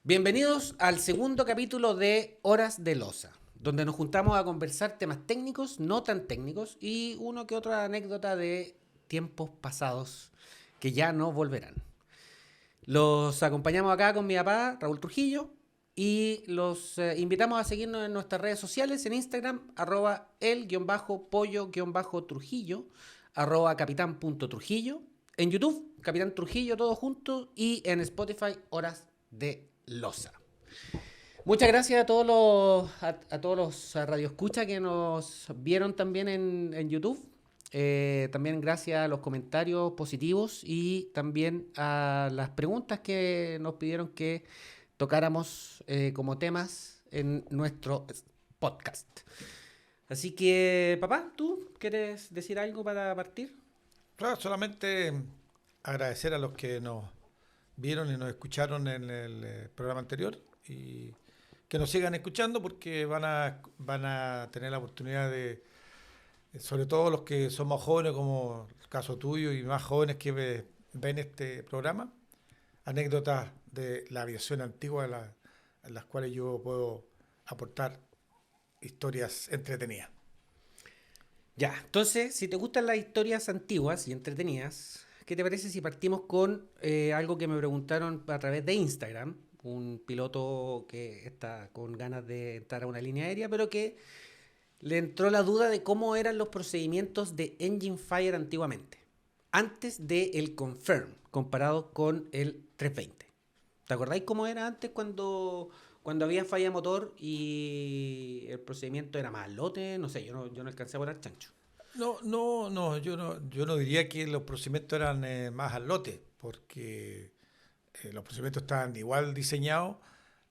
Bienvenidos al segundo capítulo de Horas de Loza, donde nos juntamos a conversar temas técnicos, no tan técnicos, y uno que otra anécdota de tiempos pasados que ya no volverán. Los acompañamos acá con mi papá, Raúl Trujillo, y los invitamos a seguirnos en nuestras redes sociales, en Instagram, @el_pollo_trujillo, @capitán.trujillo, en YouTube, Capitán Trujillo, todo junto, y en Spotify, Horas de Loza. Muchas gracias a todos los radioescuchas que nos vieron también en YouTube. También gracias a los comentarios positivos y también a las preguntas que nos pidieron que tocáramos como temas en nuestro podcast. Así que, papá, ¿tú quieres decir algo para partir? Claro, solamente agradecer a los que nos vieron y nos escucharon en el programa anterior y que nos sigan escuchando porque van a tener la oportunidad de, sobre todo los que son más jóvenes, como el caso tuyo y más jóvenes que ven este programa, anécdotas de la aviación antigua en las cuales yo puedo aportar historias entretenidas. Ya, entonces, si te gustan las historias antiguas y entretenidas, ¿qué te parece si partimos con algo que me preguntaron a través de Instagram? Un piloto que está con ganas de entrar a una línea aérea, pero que le entró la duda de cómo eran los procedimientos de Engine Fire antiguamente, antes del Confirm, comparado con el 320. ¿Te acordáis cómo era antes cuando había falla de motor y el procedimiento era más al lote? No sé, yo no alcancé a volar chancho. No, yo no diría que los procedimientos eran más al lote, porque los procedimientos estaban igual diseñados.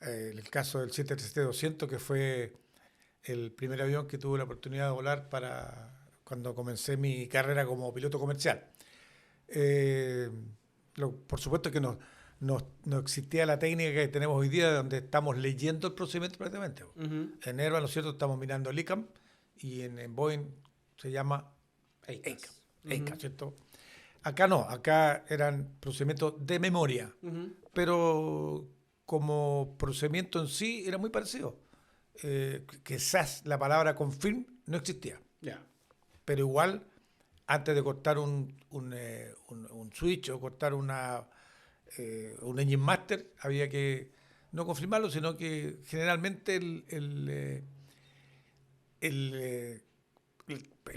En el caso del 737-200, que fue el primer avión que tuve la oportunidad de volar para cuando comencé mi carrera como piloto comercial. Eh, por supuesto que no existía la técnica que tenemos hoy día, donde estamos leyendo el procedimiento prácticamente. Ujú. En Airbus, ¿no es cierto?, estamos mirando el ICAM y en Boeing se llama EICAM, EICAS. EICAM, Ujú, ¿cierto? Acá no, acá eran procedimientos de memoria, ujú. pero como procedimiento en sí era muy parecido. Quizás la palabra confirm no existía, Ya. pero igual antes de cortar un switch o cortar un engine master había que no confirmarlo, sino que generalmente el, eh, el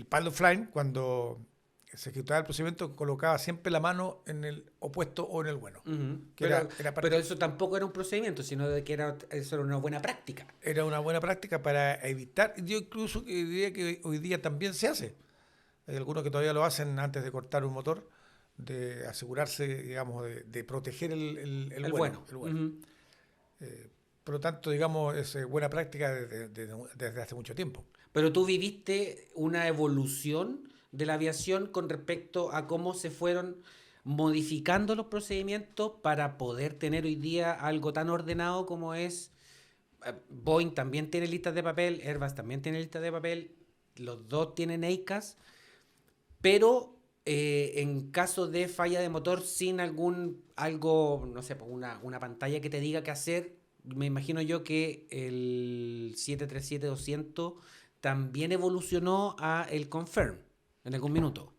pilot flying, cuando se ejecutaba el procedimiento, colocaba siempre la mano en el opuesto o en el bueno, Ujú. que Pero, era, pero eso tampoco era un procedimiento, sino de que eso era una buena práctica. era una buena práctica para evitar. Yo incluso que diría que hoy día también se hace. Hay algunos que todavía lo hacen antes de cortar un motor, de asegurarse, digamos, de proteger el El bueno. bueno. El bueno. Ujú. Eh, por lo tanto, digamos, es buena práctica desde hace mucho tiempo. Pero tú viviste una evolución de la aviación con respecto a cómo se fueron modificando los procedimientos para poder tener hoy día algo tan ordenado como es. Boeing también tiene listas de papel, Airbus también tiene listas de papel, los dos tienen EICAS, pero en caso de falla de motor sin algo, no sé, pues una pantalla que te diga qué hacer, me imagino yo que el 737-200 también evolucionó a el Confirm en algún minuto.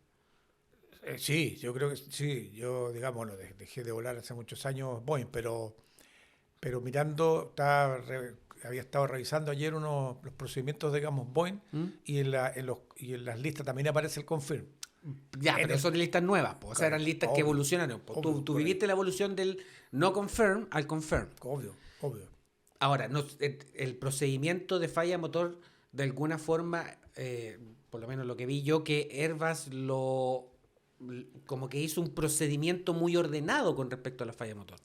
Sí, yo creo que sí. Yo, digamos, no, dejé de volar hace muchos años Boeing, pero mirando, había estado revisando ayer los procedimientos, digamos, Boeing, ¿Mm? y y en las listas también aparece el confirm. Ya, En pero el, son listas nuevas, po. O sea, eran Correcto, listas que obvio, evolucionaron, po. Tú, obvio, tú viviste correcto, la evolución del no confirm al confirm. obvio. Ahora, no, el procedimiento de falla motor, de alguna forma, por lo menos lo que vi yo, que Airbus como que hizo un procedimiento muy ordenado con respecto a la falla motor.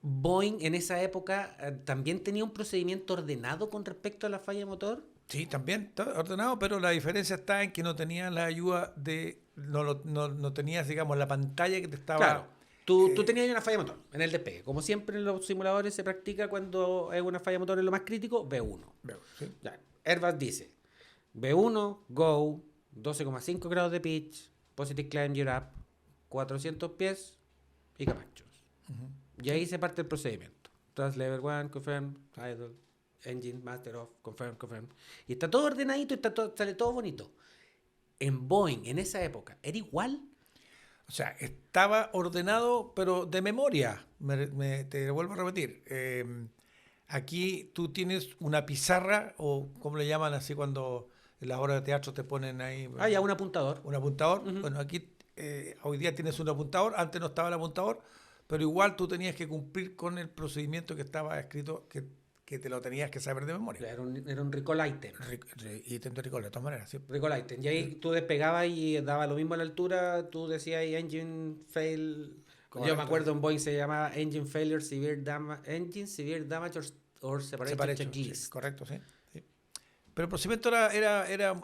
Boeing en esa época también tenía un procedimiento ordenado con respecto a la falla motor. Sí, también está ordenado, pero la diferencia está en que no tenías la ayuda no tenías, digamos, la pantalla que te Claro, estaba. tú eh, tenías una falla motor en el despegue. Como siempre en los simuladores se practica cuando es una falla motor en lo más crítico, B1. ¿Sí? Ya, Airbus dice, B1, go, 12,5 grados de pitch, positive climb gear up, 400 pies y camachos. Y ahí se parte el procedimiento. Thrust lever 1, confirm, idle, engine, master off, confirm, confirm. Y está todo ordenadito y sale todo bonito. En Boeing, en esa época, ¿era igual? O sea, estaba ordenado, pero de memoria. Te vuelvo a repetir. Aquí tú tienes una pizarra, o ¿cómo le llaman así cuando en las obras de teatro te ponen ahí Ah, ya, un apuntador. un apuntador? Ujú. Bueno, aquí hoy día tienes un apuntador, antes no estaba el apuntador, pero igual tú tenías que cumplir con el procedimiento que estaba escrito, que te lo tenías que saber de memoria. Era un recall item. Y te recall, de todas maneras, ¿sí? Recall item. Y ahí tú despegabas y daba lo mismo a la altura. Tú decías ahí engine fail. Yo me Correcto. acuerdo en Boeing se llamaba engine failure, severe damage or separation Separation, sí, checklist. correcto, sí. Sí. Pero el procedimiento era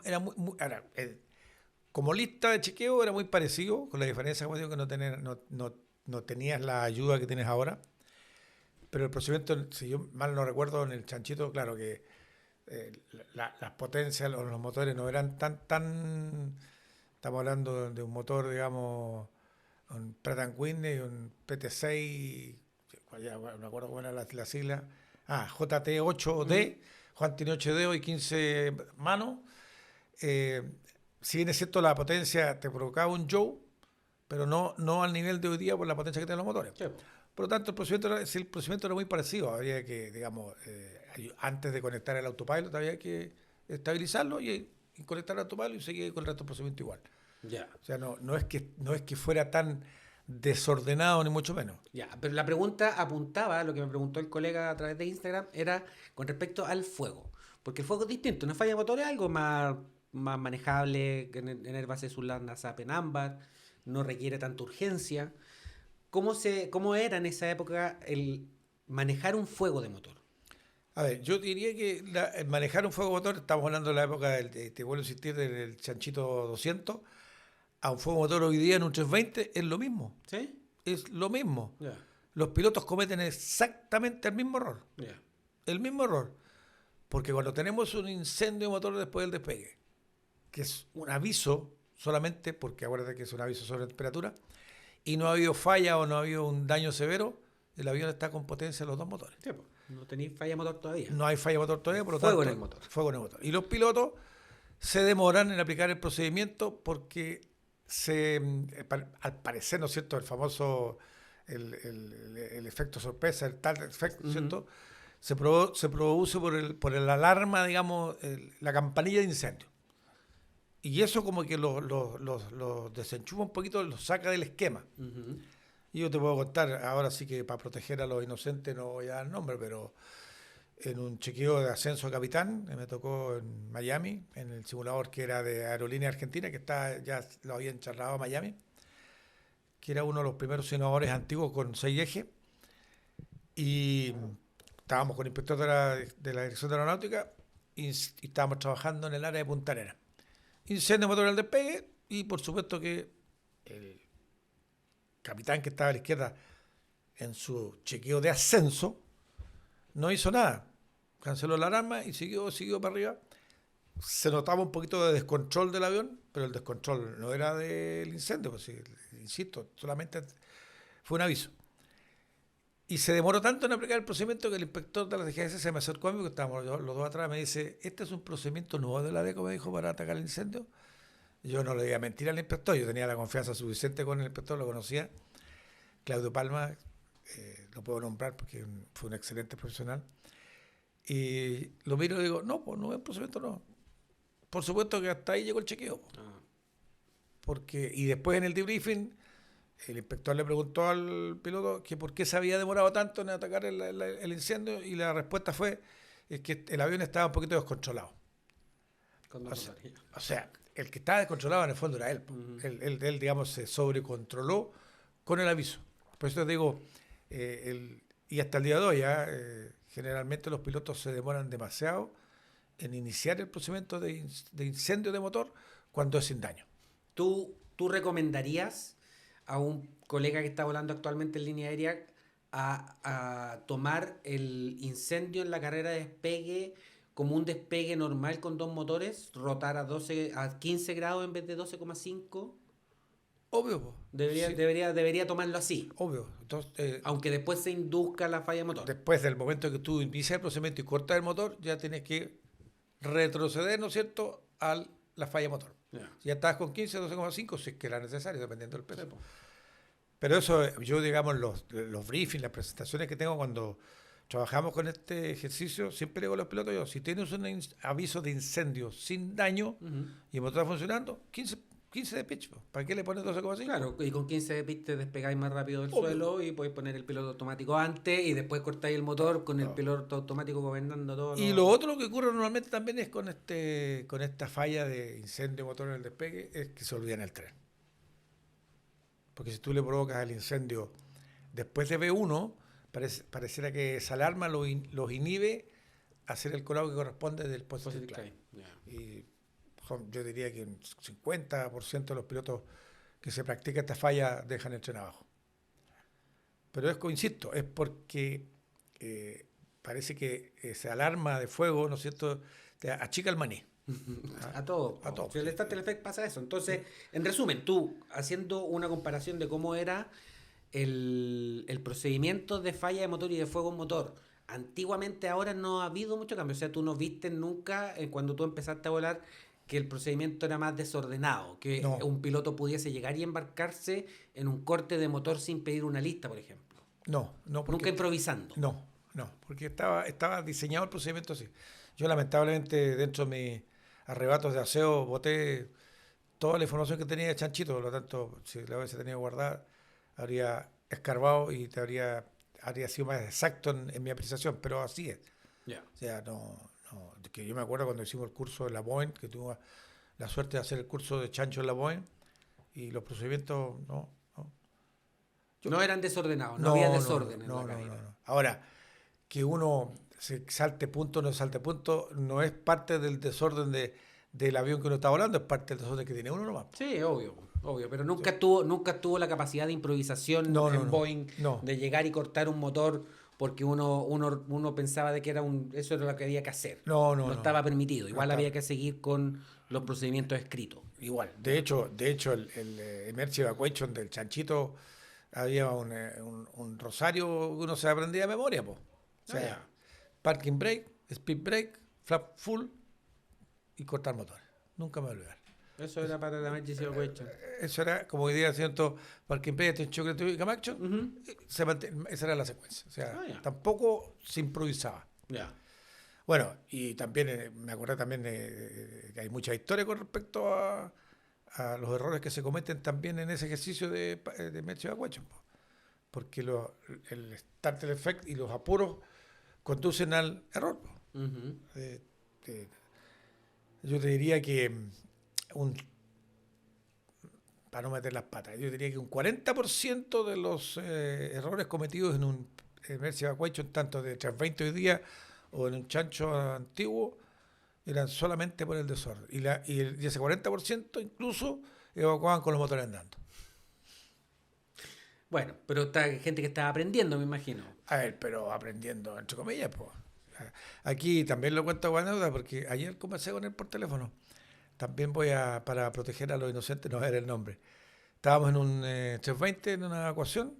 como lista de chequeo era muy parecido, con la diferencia, como digo, que no tenías la ayuda que tienes ahora. Pero el procedimiento, si yo mal no recuerdo, en el chanchito, claro que las potencias, los motores no eran tan. Estamos hablando de un motor, digamos, un Pratt & Whitney, un PT6, ya no me acuerdo cuál era la sigla. JT8D, Juan tiene 8 dedos y 15 manos. Eh, si bien es cierto, la potencia te provocaba un Joe, pero no al nivel de hoy día por la potencia que tienen los motores. Sí. Por lo tanto, si el procedimiento era muy parecido, habría que, digamos, antes de conectar el autopilot, había que estabilizarlo y conectar el autopilot y seguir con el resto del procedimiento igual. Ya. O sea, no es que fuera tan desordenado, ni mucho menos. Ya, pero la pregunta apuntaba, lo que me preguntó el colega a través de Instagram, era con respecto al fuego. Porque el fuego es distinto, una falla de motor es algo más manejable, en el base de su landa SAP en ámbar, no requiere tanta urgencia. ¿Cómo era en esa época el manejar un fuego de motor? A ver, yo diría que el manejar un fuego motor, estamos hablando de la época, te vuelvo a insistir, del chanchito 200, a un fuego motor hoy día en un 320 es lo mismo. ¿Sí? Es lo mismo. Ya, Los pilotos cometen exactamente el mismo error. ya. El mismo error. Porque cuando tenemos un incendio de motor después del despegue, que es un aviso solamente, porque acuérdate que es un aviso sobre temperatura, y no ha habido falla o no ha habido un daño severo, el avión está con potencia en los dos motores. Sí, po. No tenéis falla de motor todavía. No hay falla de motor todavía, por lo Fuego tanto, en el motor. fuego en el motor. Y los pilotos se demoran en aplicar el procedimiento porque al parecer, ¿no es cierto?, el famoso, el efecto sorpresa, el tal efecto, ¿no es cierto?, se produce por el alarma, digamos, la campanilla de incendio. Y eso como que los desenchufa un poquito, los saca del esquema. Ujú. Y yo te puedo contar, ahora sí que para proteger a los inocentes no voy a dar nombre, pero en un chequeo de ascenso a capitán, me tocó en Miami, en el simulador que era de Aerolínea Argentina, que ya lo habían charlado a Miami, que era uno de los primeros simuladores antiguos con 6 ejes, y estábamos con el inspector de la Dirección de Aeronáutica y estábamos trabajando en el área de Punta Arenas. Incendio motor al despegue y por supuesto que el capitán que estaba a la izquierda en su chequeo de ascenso no hizo nada. Canceló la alarma y siguió para arriba. Se notaba un poquito de descontrol del avión, pero el descontrol no era del incendio, pues, insisto, solamente fue un aviso. Y se demoró tanto en aplicar el procedimiento que el inspector de la DGS se me acercó a mí, porque estábamos los dos atrás, me dice, ¿este es un procedimiento nuevo de la DECO, me dijo, para atacar el incendio? Yo no le iba a mentir al inspector, yo tenía la confianza suficiente con el inspector, lo conocía. Claudio Palma, lo puedo nombrar porque fue un excelente profesional. Y lo miro y digo, no, pues no es un procedimiento, no. Por supuesto que hasta ahí llegó el chequeo. Ah. Y después en el debriefing, el inspector le preguntó al piloto que por qué se había demorado tanto en atacar el incendio y la respuesta fue es que el avión estaba un poquito descontrolado. Con O dos sea, motores. o sea, el que estaba descontrolado en el fondo era él. Ujú. Él, digamos, se sobrecontroló con el aviso. Por eso te digo, y hasta el día de hoy, generalmente los pilotos se demoran demasiado en iniciar el procedimiento de incendio de motor cuando es sin daño. ¿Tú recomendarías a un colega que está volando actualmente en línea aérea a tomar el incendio en la carrera de despegue como un despegue normal con dos motores, rotar a 15 grados en vez de 12,5? Obvio, po. Debería, Sí, debería tomarlo así. obvio. Entonces, Aunque después se induzca la falla motor. después del momento que tú inicias el procedimiento y cortas el motor, ya tienes que retroceder, ¿no es cierto?, a la falla motor. Ya. Si ya estás con 15, 12,5, si es que era necesario, dependiendo del Sí, peso. po. Pero eso, yo, digamos, los briefings, las presentaciones que tengo cuando trabajamos con este ejercicio, siempre le digo a los pilotos, yo, si tienes un aviso de incendio sin daño Ujú. y el motor está funcionando, 15 de pitch, po. ¿Para qué le pones 12,5? Claro, y con 15 bits te despegáis más rápido del Obvio. suelo y podéis poner el piloto automático antes y después cortáis el motor con el No. piloto automático gobernando todo. Y lo otro que ocurre normalmente también es con esta falla de incendio motor en el despegue, es que se olvidan el tren. Porque si tú le provocas el incendio después de B1, pareciera que esa alarma los inhibe a hacer el colado que corresponde del positive Positive climb. climb, ya. Y yo diría que un 50% de los pilotos que se practica esta falla dejan el tren abajo. Pero insisto, es porque parece que esa alarma de fuego, ¿no es cierto?, te achica el maní. A todo. A todo, Si el sí. Starter Effect pasa eso. Entonces, en resumen, tú, haciendo una comparación de cómo era el procedimiento de falla de motor y de fuego en motor, antiguamente ahora no ha habido mucho cambio. O sea, tú no viste nunca, cuando tú empezaste a volar, que el procedimiento era más desordenado, que No, un piloto pudiese llegar y embarcarse en un corte de motor sin pedir una lista, por ejemplo. no, Nunca porque improvisando. no, porque estaba diseñado el procedimiento así. Yo lamentablemente dentro de mis arrebatos de aseo boté toda la información que tenía de Chanchito, por lo tanto, si la hubiese tenido guardada, habría escarbado y habría sido más exacto en mi apreciación, pero así es. Ya. O sea, no, que yo me acuerdo cuando hicimos el curso de la Boeing, que tuve la suerte de hacer el curso de chancho en la Boeing, y los procedimientos, no. Yo- No eran desordenados, no había desorden en la no. cabina. Ahora, que uno se salte punto o no salte punto, no es parte del desorden del avión que uno está volando, es parte del desorden que tiene uno nomás. Sí, obvio, pero Sí. nunca tuvo la capacidad de improvisación en Boeing, no. de llegar y cortar un motor porque uno pensaba de que eso era lo que había que hacer. No estaba permitido. No Igual está. había que seguir con los procedimientos escritos. Igual. De hecho, el Emergency Evacuation del chanchito había un rosario que uno se aprendía de memoria, po. O sea, Ya. parking brake, speed brake, flap full y cortar motores. Nunca me voy a olvidar. Eso era para la emergency evacuation. Eso era, como hoy día siento, parking brake, attention creative y camacho. Ujú. Esa era la secuencia. O sea, Ya. tampoco se improvisaba. Ya. Bueno, y también me acordé también que hay mucha historia con respecto a los errores que se cometen también en ese ejercicio de Emergency Evacuation, po. Porque el starter effect y los apuros conducen al error, po. Ujú. Eh, eh, yo te diría que para no meter las patas, yo diría que un 40% de los errores cometidos en un Emergency Evacuation, tanto de 320 hoy día o en un chancho antiguo, eran solamente por el desorden. Y ese 40% incluso evacuaban con los motores andando. Bueno, pero está gente que estaba aprendiendo, me imagino. A ver, pero aprendiendo, entre comillas, pues. Aquí también lo cuento con anécdota porque ayer conversé con él por teléfono. También para proteger a los inocentes, no era el nombre. Estábamos en un 320 en una evacuación.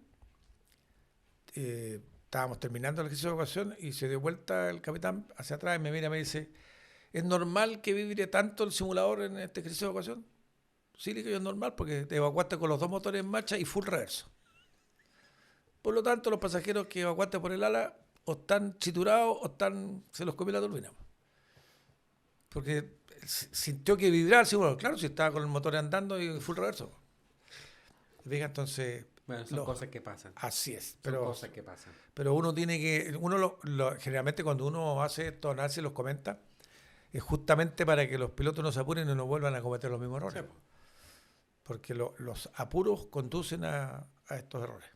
Estábamos terminando el ejercicio de evacuación y se dio vuelta el capitán hacia atrás y me mira y me dice: ¿es normal que vibre tanto el simulador en este ejercicio de evacuación? Sí, le digo yo, es normal porque te evacuaste con los dos motores en marcha y full reverso. Por lo tanto, los pasajeros que evacuaste por el ala o están chiturados o se los comió la turbina. Porque sintió que vibraba el simulador. Claro, si estaba con el motor andando y full reverso. Fija, entonces, Bueno, son cosas que pasan. así es. Son cosas que pasan. Pero uno tiene que, generalmente cuando uno hace estos análisis y los comenta, es justamente para que los pilotos no se apuren y no vuelvan a cometer los mismos errores. Sí, po. Porque los apuros conducen a estos errores.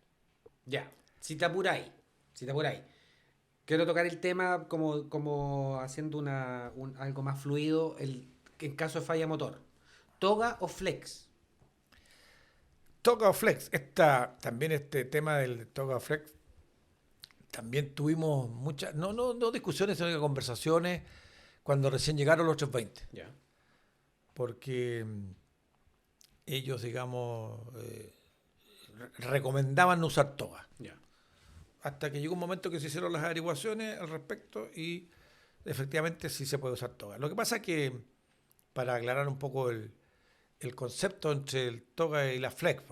Ya, si te apuráis. Quiero tocar el tema como haciendo algo más fluido en caso de falla motor. ¿Toga o flex? Toga o flex. También este tema del toga o flex, también tuvimos muchas, no discusiones, sino que conversaciones cuando recién llegaron los 320. Ya. Porque ellos, digamos, recomendaban no usar toga. Ya. Hasta que llegó un momento que se hicieron las averiguaciones al respecto y efectivamente sí se puede usar toga. Lo que pasa es que, para aclarar un poco el concepto entre el toga y la flex,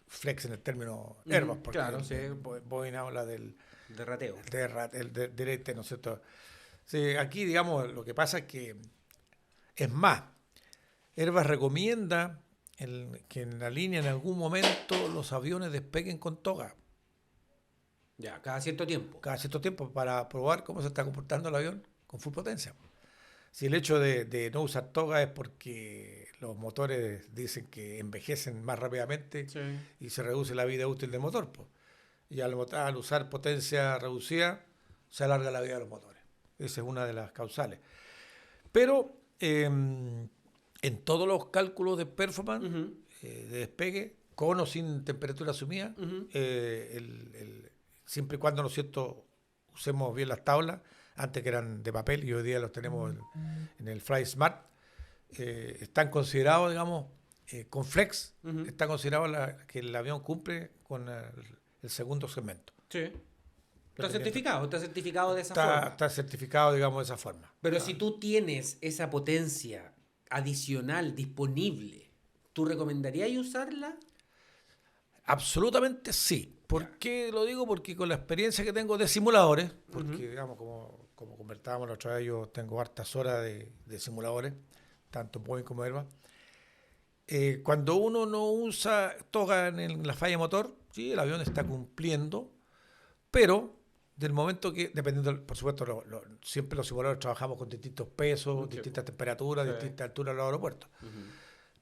flex en el término Airbus, porque claro, sí. Boeing habla del De rateo. del ¿no es cierto? Sí, aquí, digamos, lo que pasa es que, es más, Airbus recomienda que en la línea en algún momento los aviones despeguen con toga Ya, cada cierto tiempo. cada cierto tiempo para probar cómo se está comportando el avión con full potencia. Si el hecho de no usar toga es porque los motores dicen que envejecen más rápidamente Sí. y se reduce la vida útil del motor, pues. Y al usar potencia reducida se alarga la vida de los motores. Esa es una de las causales. Pero en todos los cálculos de performance, Ujú, de despegue, con o sin temperatura asumida, ujú. siempre y cuando, ¿no es cierto?, usemos bien las tablas, antes que eran de papel y hoy día los tenemos en el Fly Smart, están considerados, digamos, con Flex, Ujú. está considerado que el avión cumple con el segundo segmento. Sí. Está Dependiendo. certificado de esa forma. Está certificado, digamos, de esa forma. Pero si tú tienes esa potencia adicional disponible, ¿tú recomendarías usarla? Absolutamente sí. ¿Por Ya. qué lo digo? Porque con la experiencia que tengo de simuladores, porque, Ujú. digamos, como conversábamos la otra vez, yo tengo hartas horas de simuladores, tanto en Boeing como en Airbus. Cuando uno no usa toga en la falla motor, sí, el avión está cumpliendo, pero del momento que, dependiendo, por supuesto, siempre los simuladores trabajamos con distintos pesos, Sí, distintas po. temperaturas, Sí. distintas alturas en los aeropuertos. Ujú.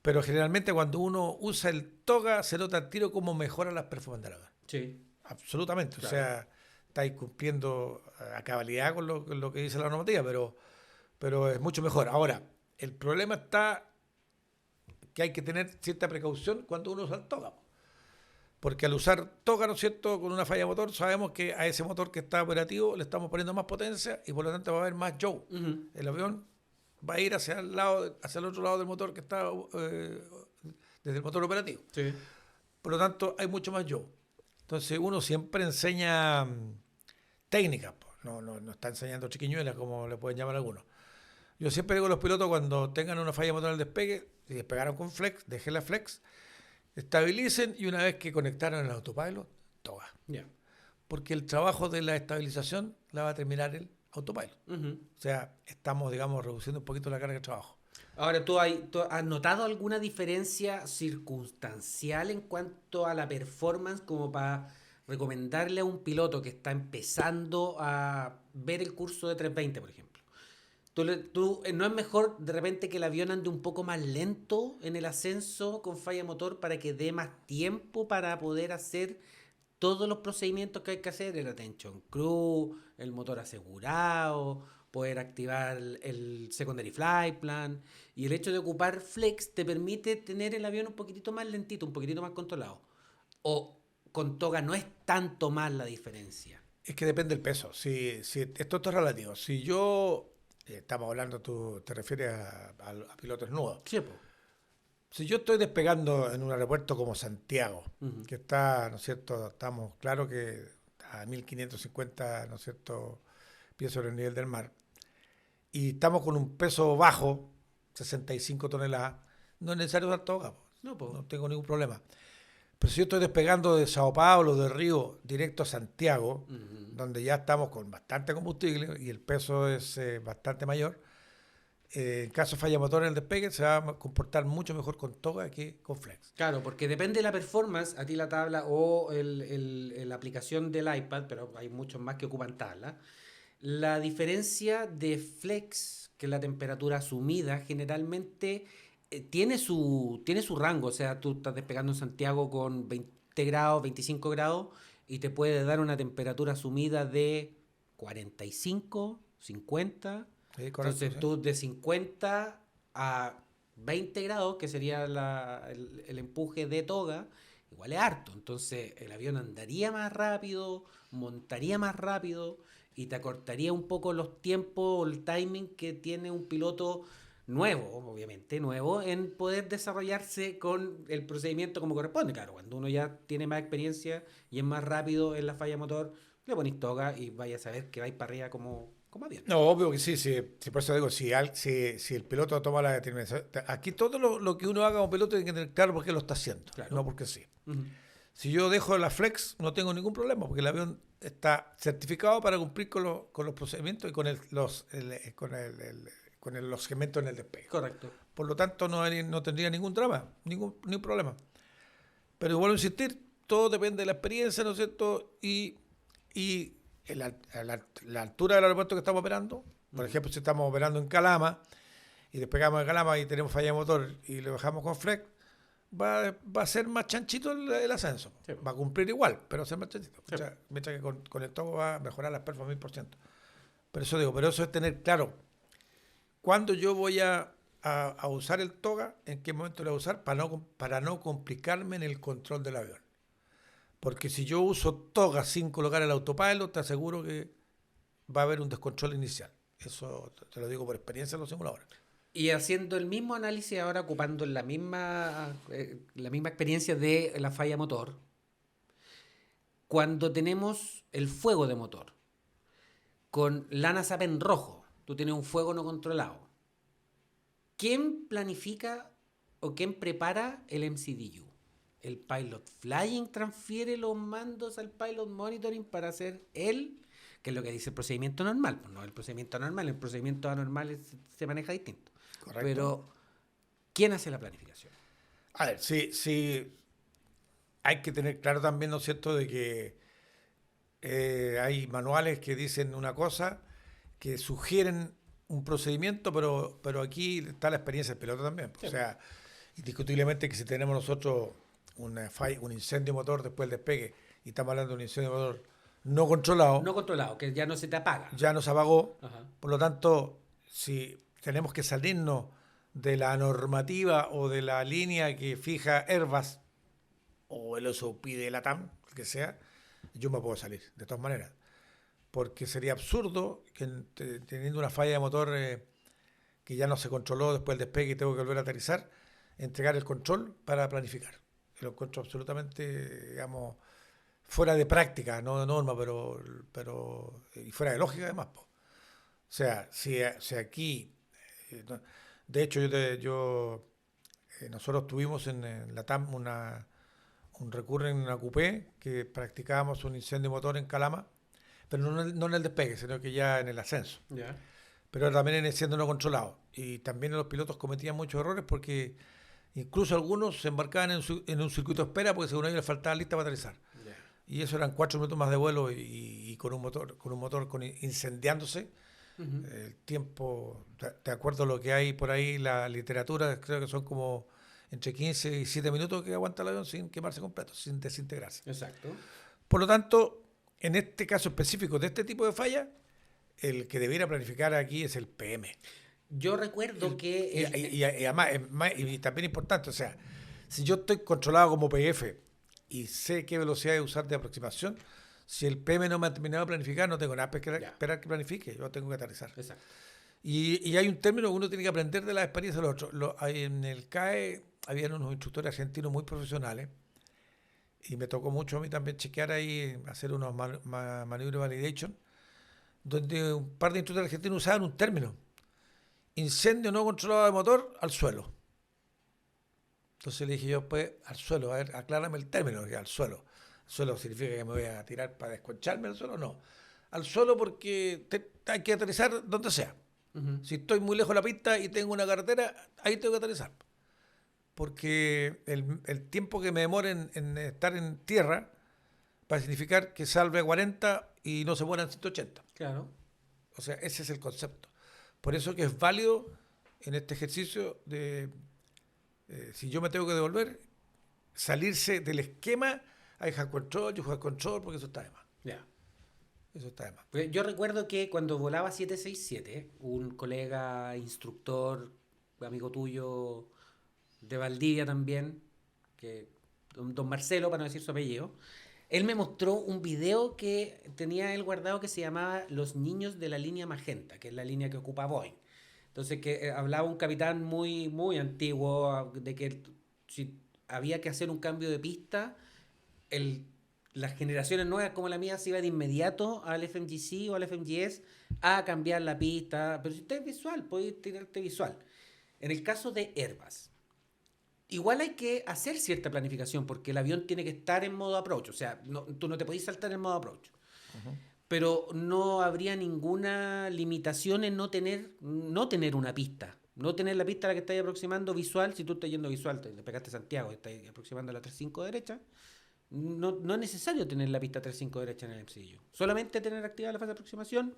Pero generalmente cuando uno usa el toga, se nota al tiro cómo mejora las performances del avión. Sí, Absolutamente. claro. O sea, estáis cumpliendo a cabalidad con lo que dice la normativa, pero es mucho mejor. Ahora, el problema está que hay que tener cierta precaución cuando uno usa el toga. Porque al usar toga, ¿no es cierto?, con una falla de motor, sabemos que a ese motor que está operativo le estamos poniendo más potencia y por lo tanto va a haber más yaw. Ujú. El avión va a ir hacia el lado, hacia el otro lado del motor que está desde el motor operativo. Sí. Por lo tanto, hay mucho más yaw. Entonces uno siempre enseña técnicas, po. No está enseñando chiquiñuelas como le pueden llamar algunos. Yo siempre digo a los pilotos, cuando tengan una falla motor al despegue, si despegaron con flex, dejen la flex, estabilicen y una vez que conectaron el autopilot, toga. Ya. Porque el trabajo de la estabilización la va a terminar el autopilot. Ujú. O sea, estamos, digamos, reduciendo un poquito la carga de trabajo. Ahora, ¿tú has notado alguna diferencia circunstancial en cuanto a la performance como para recomendarle a un piloto que está empezando a ver el curso de 320, por ejemplo? ¿No es mejor de repente que el avión ande un poco más lento en el ascenso con falla motor para que dé más tiempo para poder hacer todos los procedimientos que hay que hacer? El attention crew, el motor asegurado, poder activar el secondary flight plan. Y el hecho de ocupar flex te permite tener el avión un poquitito más lentito, un poquitito más controlado. O con toga no es tanto más la diferencia. Es que depende del peso. Si esto es relativo. Si yo, estamos hablando, tú te refieres a pilotos nuevos. Sí, po. Si yo estoy despegando en un aeropuerto como Santiago, Ujú. que está, ¿no es cierto?, estamos claro que a 1550, ¿no es cierto?, pies sobre el nivel del mar, y estamos con un peso bajo, 65 toneladas, no es necesario usar toga, po. No, po. No tengo ningún problema. Pero si yo estoy despegando de Sao Paulo, de Río, directo a Santiago, Ujú. donde ya estamos con bastante combustible y el peso es bastante mayor, en caso de falla motor en el despegue se va a comportar mucho mejor con toga que con flex. Claro, porque depende de la performance, a ti la tabla o la aplicación del iPad, pero hay muchos más que ocupan tabla. La diferencia de flex, que es la temperatura asumida, generalmente tiene su rango. O sea, tú estás despegando en Santiago con 20 grados, 25 grados, y te puede dar una temperatura asumida de 45, 50. ¿Sí? Correcto, Entonces ¿sí? tú de 50 a 20 grados, que sería el empuje de toga, igual es harto. Entonces el avión andaría más rápido, montaría más rápido y te acortaría un poco los tiempos o el timing que tiene un piloto nuevo, obviamente, nuevo, en poder desarrollarse con el procedimiento como corresponde. Claro, cuando uno ya tiene más experiencia y es más rápido en la falla motor, le pones toga y vaya a saber que vais para arriba como avión. No, obvio que sí, sí, por eso digo, si el piloto toma la determinación, aquí todo lo que uno haga como piloto tiene que tener claro por qué lo está haciendo, Claro. no porque sí. Ujú. Si yo dejo la flex, no tengo ningún problema, porque el avión está certificado para cumplir con los procedimientos y con los segmentos en el despegue. Correcto. Por lo tanto, no tendría ningún drama, ningún problema. Pero vuelvo a insistir, todo depende de la experiencia, ¿no es cierto? Y la altura del aeropuerto que estamos operando, por ejemplo, si estamos operando en Calama y despegamos de Calama y tenemos falla de motor y le bajamos con flex, va a ser más chanchito el ascenso. Sí. Va a cumplir igual, pero va a ser más chanchito. Sí. O sea, mientras que con el togo va a mejorar las performances 1000%. Pero eso es tener claro cuándo yo voy a usar el toga, en qué momento lo voy a usar, para no complicarme en el control del avión. Porque si yo uso toga sin colocar el autopilot, te aseguro que va a haber un descontrol inicial. Eso te lo digo por experiencia en los simuladores. Y haciendo el mismo análisis ahora, ocupando la misma experiencia de la falla motor, cuando tenemos el fuego de motor, con lana SAP en rojo, tú tienes un fuego no controlado. ¿Quién planifica o quién prepara el MCDU? ¿El Pilot Flying transfiere los mandos al Pilot Monitoring para hacer él? Que es lo que dice el procedimiento normal. Pues no el procedimiento normal, el procedimiento anormal se maneja distinto. Correcto. Pero, ¿quién hace la planificación? A ver, sí, hay que tener claro también, ¿no es cierto?, de que hay manuales que dicen una cosa, que sugieren un procedimiento, pero aquí está la experiencia del piloto también. Sí. O sea, indiscutiblemente que si tenemos nosotros un incendio motor después del despegue, y estamos hablando de un incendio motor no controlado. No controlado, que ya no se te apaga. Ya nos apagó. Ajá. Por lo tanto, si tenemos que salirnos de la normativa o de la línea que fija Airbus o el SOP de la TAM, el que sea, yo me puedo salir, de todas maneras. Porque sería absurdo que teniendo una falla de motor que ya no se controló después del despegue y tengo que volver a aterrizar, entregar el control para planificar. Lo encuentro absolutamente, digamos, fuera de práctica, no de norma, pero y fuera de lógica además. O sea, si aquí, de hecho nosotros tuvimos en la TAM un recurrent en una coupé que practicábamos un incendio motor en Calama, pero no en el despegue, sino que ya en el ascenso. Yeah. Pero también en el incendio no controlado. Y también los pilotos cometían muchos errores porque incluso algunos se embarcaban en un circuito de espera porque según ellos les faltaba lista para aterrizar. Yeah. Y eso eran 4 minutos más de vuelo y con un motor incendiándose. Uh-huh. El tiempo, de acuerdo a lo que hay por ahí, la literatura, creo que son como entre 15 y 7 minutos que aguanta el avión sin quemarse completo, sin desintegrarse. Exacto. Por lo tanto, en este caso específico de este tipo de falla, el que debiera planificar aquí es el PM. Yo recuerdo que... Y además, y también importante, o sea, si yo estoy controlado como PF y sé qué velocidad de usar de aproximación, si el PM no me ha terminado de planificar, no tengo nada que esperar que planifique, yo tengo que aterrizar. Exacto. Y hay un término que uno tiene que aprender de la experiencia de los otros. En el CAE habían unos instructores argentinos muy profesionales y me tocó mucho a mí también chequear ahí, hacer unos maneuver validation, donde un par de instructores argentinos usaban un término: incendio no controlado de motor al suelo. Entonces le dije yo, pues, al suelo, a ver, aclárame el término, que al suelo. ¿Al suelo significa que me voy a tirar para desconcharme al suelo? No. Al suelo porque hay que aterrizar donde sea. Uh-huh. Si estoy muy lejos de la pista y tengo una carretera, ahí tengo que aterrizar. Porque el tiempo que me demore en estar en tierra va a significar que salve a 40 y no se mueran 180. Claro. O sea, ese es el concepto. Por eso que es válido en este ejercicio de, si yo me tengo que devolver, salirse del esquema, hay hand control, yo juego control, porque eso está de más. Ya. Yeah. Eso está de más. Yo recuerdo que cuando volaba 767, un colega instructor, amigo tuyo de Valdivia también, que don Marcelo, para no decir su apellido, él me mostró un video que tenía él guardado que se llamaba Los niños de la línea magenta, que es la línea que ocupa Boeing, Entonces, que hablaba un capitán muy, muy antiguo de que si había que hacer un cambio de pista, el, las generaciones nuevas como la mía se iba de inmediato al FMGC o al FMGS a cambiar la pista. Pero si usted es visual, podéis tirarte visual. En el caso de Airbus, igual hay que hacer cierta planificación porque el avión tiene que estar en modo approach. O sea, tú no te podés saltar en modo approach. Ujú. Pero no habría ninguna limitación en no tener una pista. No tener la pista a la que estáis aproximando visual. Si tú estás yendo visual, te pegaste a Santiago y estás aproximando a la 35 derecha. No es necesario tener la pista 35 derecha en el MCU. Solamente tener activada la fase de aproximación,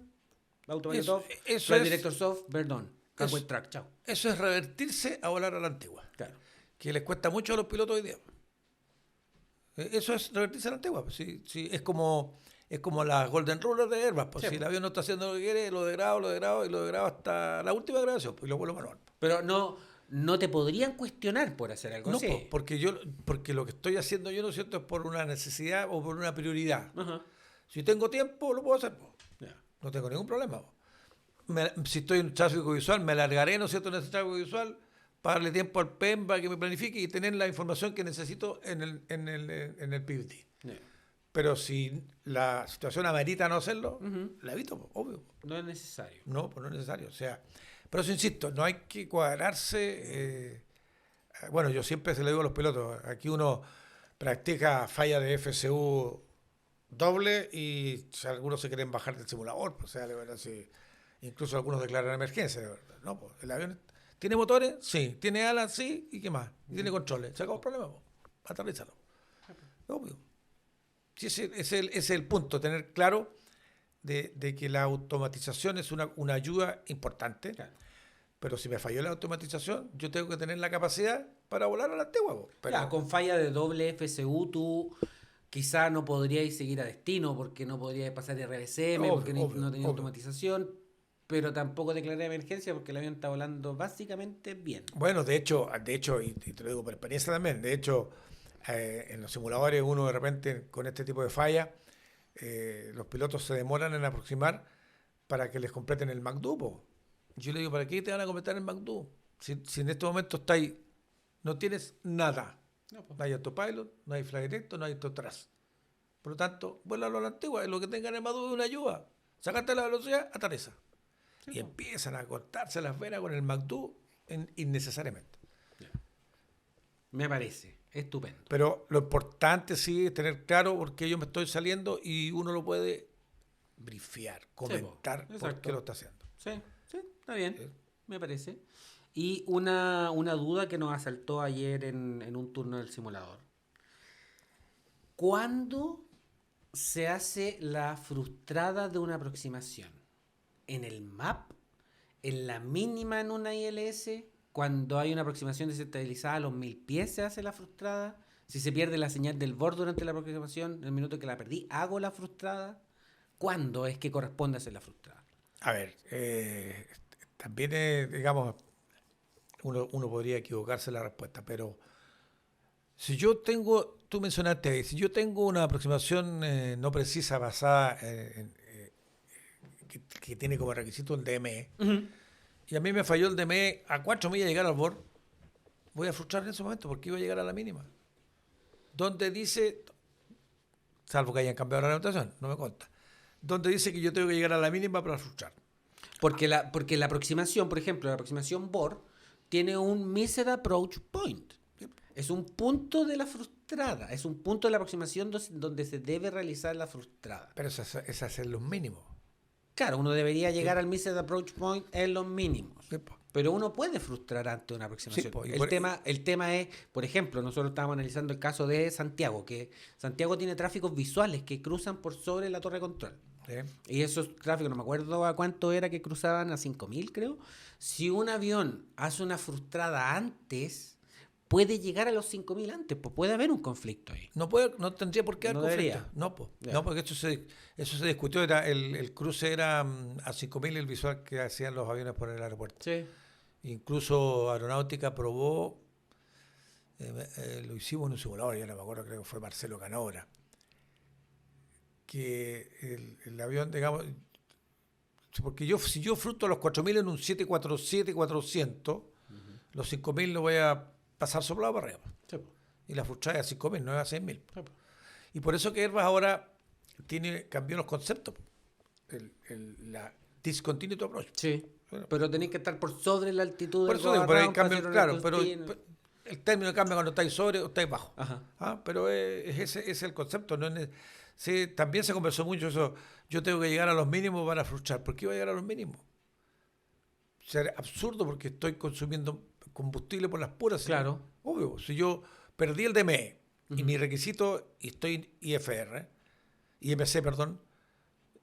autopilot Eso, off, eso flight es, director soft, perdón, eso, halfway track, chao. eso es revertirse a volar a la antigua, Claro. que les cuesta mucho a los pilotos hoy día. Eso es revertirse a la antigua. Pues, es como las Golden Rules de Airbus. Pues, Sí, si el pues. avión no está haciendo lo que quiere, lo degrado hasta la última grabación, pues, y lo vuelvo manual. Pero no te podrían cuestionar por hacer algo No, pues, así. porque lo que estoy haciendo yo, ¿no es cierto?, es por una necesidad o por una prioridad. Ajá. Si tengo tiempo, lo puedo hacer. Pues. Ya. No tengo ningún problema. Pues. Si estoy en tráfico visual, me alargaré, ¿no es cierto?, en ese tráfico visual para darle tiempo al PEM para que me planifique y tener la información que necesito en el PVT. Ya. Pero si la situación amerita no hacerlo, Ujú. la evito, pues, obvio. No es necesario. No, pues no es necesario. O sea, pero eso insisto, no hay que cuadrarse. Bueno, yo siempre se lo digo a los pilotos. Aquí uno practica falla de FCU doble y si algunos se quieren bajar del simulador, pues, o sea, de verdad, sí. Incluso algunos declaran emergencia, de verdad. No, pues, el avión tiene motores, sí. Tiene alas, sí. ¿Y qué más? Y tiene controles. Se acabó el problema, pues. Aterrízalo. Obvio. Sí, ese es el punto, tener claro de que la automatización es una ayuda importante, Claro. pero si me falló la automatización, yo tengo que tener la capacidad para volar a la antigua. Po. Pero, Ya, con falla de doble FCU tú quizá no podríais seguir a destino porque no podríais pasar RBCM, porque obvio, no tenía obvio. automatización, pero tampoco declaré emergencia porque el avión está volando básicamente bien. Bueno, de hecho y te lo digo por experiencia también, de hecho, en los simuladores uno de repente con este tipo de falla, los pilotos se demoran en aproximar para que les completen el MACD. Po. Yo le digo, ¿para qué te van a completar el MACD? Si en este momento no tienes nada. No, pues. No hay autopilot, no hay fly directo, no hay autotras. Por lo tanto, vuélalo a la antigua, lo que tengan en MACD es una ayuda. Sacaste la velocidad, aterriza. Sí, Y pues. empiezan a cortarse las venas con el MACD innecesariamente. Ya. Me parece estupendo. Pero lo importante sí es tener claro por qué yo me estoy saliendo y uno lo puede brifear, comentar po. por qué Exacto. lo está haciendo. Sí, sí, está bien, ¿Sí? me parece. Y una duda que nos asaltó ayer en un turno del simulador. ¿Cuándo se hace la frustrada de una aproximación? ¿En el map? ¿En la mínima en una ILS? ¿Cuando hay una aproximación desestabilizada a los 1000 pies se hace la frustrada? Si se pierde la señal del borde durante la aproximación, en el minuto que la perdí, ¿hago la frustrada? ¿Cuándo es que corresponde hacer la frustrada? A ver, también, digamos, uno podría equivocarse en la respuesta, pero si yo tengo, tú mencionaste ahí, si yo tengo una aproximación no precisa basada que tiene como requisito el DME, Ujú. y a mí me falló el DME a 4 millas llegar al bord, voy a frustrar en ese momento porque iba a llegar a la mínima. Donde dice, salvo que hayan cambiado la anotación, no me consta, donde dice que yo tengo que llegar a la mínima para frustrar. Porque la aproximación, por ejemplo, la aproximación BOR tiene un Missed Approach Point. Es un punto de la frustrada. Es un punto de la aproximación donde se debe realizar la frustrada. Pero es hacer los mínimos. Claro, uno debería llegar al Missed Approach Point en los mínimos. Sí, po. Pero uno puede frustrar ante una aproximación. Sí, po, y El tema es, por ejemplo, nosotros estábamos analizando el caso de Santiago, que Santiago tiene tráficos visuales que cruzan por sobre la torre de control. Y esos tráficos, no me acuerdo a cuánto era que cruzaban, a 5000 creo. Si un avión hace una frustrada antes, puede llegar a los 5000 antes, pues puede haber un conflicto ahí. No tendría por qué haber No conflicto. debería. No, po. Ya. No, porque eso se discutió. El cruce era a 5000 el visual que hacían los aviones por el aeropuerto. Sí. Incluso Aeronáutica probó, lo hicimos en un simulador, ya no me acuerdo, creo que fue Marcelo Canobra, que el avión, digamos, Porque si yo fruto los 4.000 en un 747-400, los 5.000 lo voy a pasar soplado para arriba. Sí, po. Y la frustrada es a 5.000, no es a 6.000. Sí, po. Y por eso que Airbus ahora cambió los conceptos. La discontinued approach. Sí, Bueno, pero tenéis que estar por sobre la altitud por del eso digo, pero Rodarround para cambio, hacer un claro, pero discontinuo. el término cambia cuando estáis sobre o estáis bajo. Ajá. Pero ese es el concepto. No es, sí, también se conversó mucho eso. Yo tengo que llegar a los mínimos para frustrar. ¿Por qué voy a llegar a los mínimos? Ser absurdo porque estoy consumiendo combustible por las puras. Claro. Obvio, si yo perdí el DME y mi requisito, y estoy en IMC, perdón,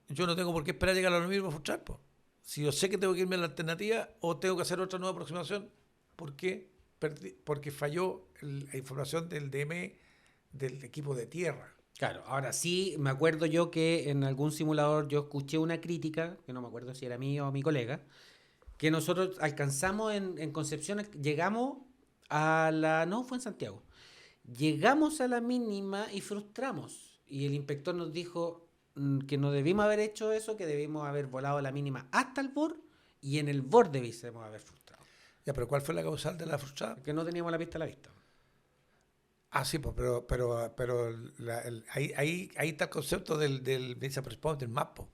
yo no tengo por qué esperar a llegar a los mínimos para frustrar. Po. Si yo sé que tengo que irme a la alternativa o tengo que hacer otra nueva aproximación, ¿por qué? Porque falló la información del DME del equipo de tierra. Claro, ahora sí, me acuerdo yo que en algún simulador yo escuché una crítica, que no me acuerdo si era mía o mi colega, que nosotros alcanzamos en Concepción, llegamos a la... No, fue en Santiago. Llegamos a la mínima y frustramos. Y el inspector nos dijo que no debimos haber hecho eso, que debimos haber volado la mínima hasta el borde y en el borde debimos haber frustrado. Ya, pero ¿cuál fue la causal de la frustrada? Que no teníamos la pista a la vista. Ah, sí, pues, pero ahí está el concepto del Visa Prespond, del map. Po.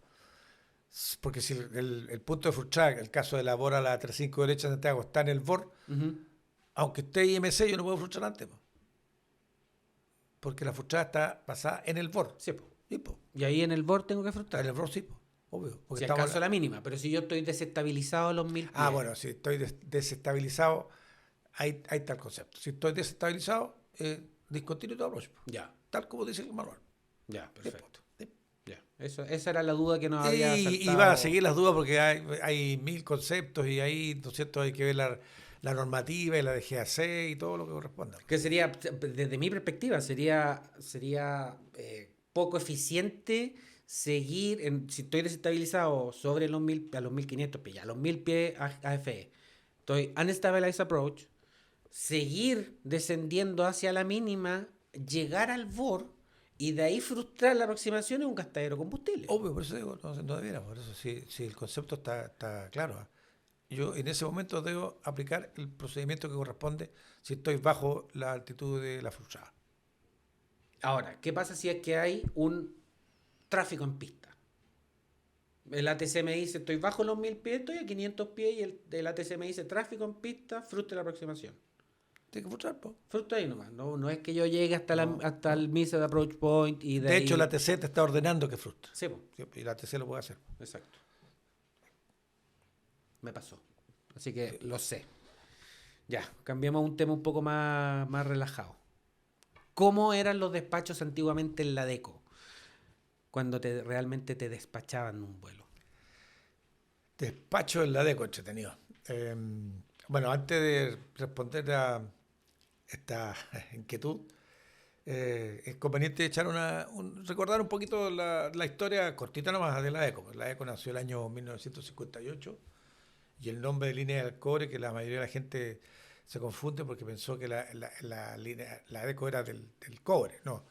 Porque si el punto de frustrar, el caso de la Bora, la 35 derecha de Santiago, está en el BOR, aunque esté IMC, yo no puedo frustrar antes. Po. Porque la frustrada está basada en el BOR. Sí, po. Sí, po. Y ahí en el borde tengo que frustrar. En el BOR sí, po. Obvio. Porque Si alcanzo la mínima, pero si yo estoy desestabilizado a los 1000 pies. Ah, bueno, si estoy desestabilizado, ahí está el concepto. Si estoy desestabilizado, discontinuo todo approach. Ya, Tal como dice el manual. ya, perfecto. Sí. Ya. Esa era la duda que nos había Y saltado. van a seguir las dudas porque hay 1.000 conceptos y ahí, ¿no es cierto? Hay que ver la normativa y la de GAC y todo lo que corresponda. Que sería, desde mi perspectiva, sería poco eficiente seguir, si estoy desestabilizado sobre los 1000, a los 1500 pies, a los 1000 pies AFE, estoy unstabilized approach, seguir descendiendo hacia la mínima, llegar al BOR y de ahí frustrar la aproximación es un gastadero de combustible. Obvio, por eso digo, no debiera, por eso si el concepto está claro. ¿Eh? Yo en ese momento debo aplicar el procedimiento que corresponde si estoy bajo la altitud de la frustrada. Ahora, ¿qué pasa si es que hay un tráfico en pista? El ATC me dice, estoy bajo los 1000 pies, estoy a 500 pies y el ATC me dice, tráfico en pista, frustre la aproximación. Tiene que frustrar, po. Frustra ahí nomás, no es que yo llegue hasta el Missed Approach Point y De hecho, la ATC te está ordenando que frustre. Sí, po. Sí, y la ATC lo puede hacer. Exacto. Me pasó. Así que lo sé. Ya, cambiemos a un tema un poco más relajado. ¿Cómo eran los despachos antiguamente en la DECO? Cuando realmente te despachaban un vuelo. Despacho en la DECO, entretenido. Bueno, antes de responder a esta inquietud, es conveniente echar recordar un poquito la historia cortita nomás de la DECO. La DECO nació el año 1958 y el nombre de línea del cobre, que la mayoría de la gente se confunde porque pensó que la DECO era del cobre. No,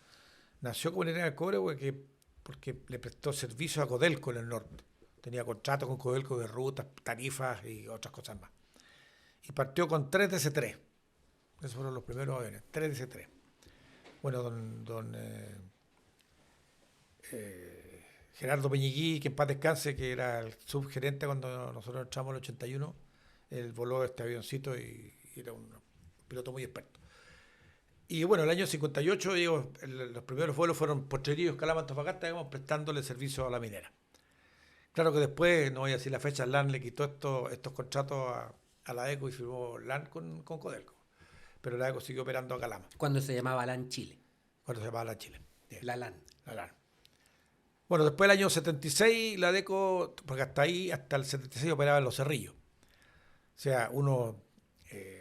nació como línea del cobre porque le prestó servicio a Codelco en el norte. Tenía contratos con Codelco de rutas, tarifas y otras cosas más. Y partió con 3 DC-3. Esos fueron los primeros aviones, 3 DC-3. Bueno, don Gerardo Peñigui, que en paz descanse, que era el subgerente cuando nosotros entramos en el 81, él voló este avioncito y era un piloto muy experto. Y bueno, el año 58, los primeros vuelos fueron Potrerillos, Calama, Antofagasta, digamos, prestándole servicio a la minera. Claro que después, no voy a decir la fecha, LAN le quitó estos contratos a la DECO y firmó LAN con Codelco. Pero la DECO siguió operando a Calama. Cuando se llamaba LAN Chile. Cuando se llamaba LAN Chile. Bien. La LAN. La LAN. Bueno, después del año 76, la DECO, porque hasta el 76 operaba en Los Cerrillos. O sea,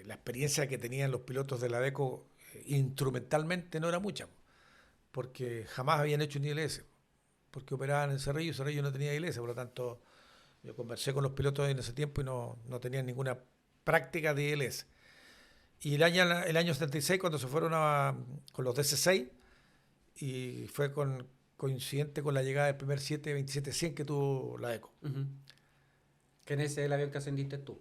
la experiencia que tenían los pilotos de la DECO instrumentalmente no era mucha, porque jamás habían hecho un ILS, porque operaban en Cerrillo no tenía ILS, por lo tanto yo conversé con los pilotos en ese tiempo y no tenían ninguna práctica de ILS. Y el año 76, cuando se fueron con los DC-6, y fue coincidente con la llegada del primer 727-100 que tuvo la DECO. Que en ese es el avión que ascendiste tú.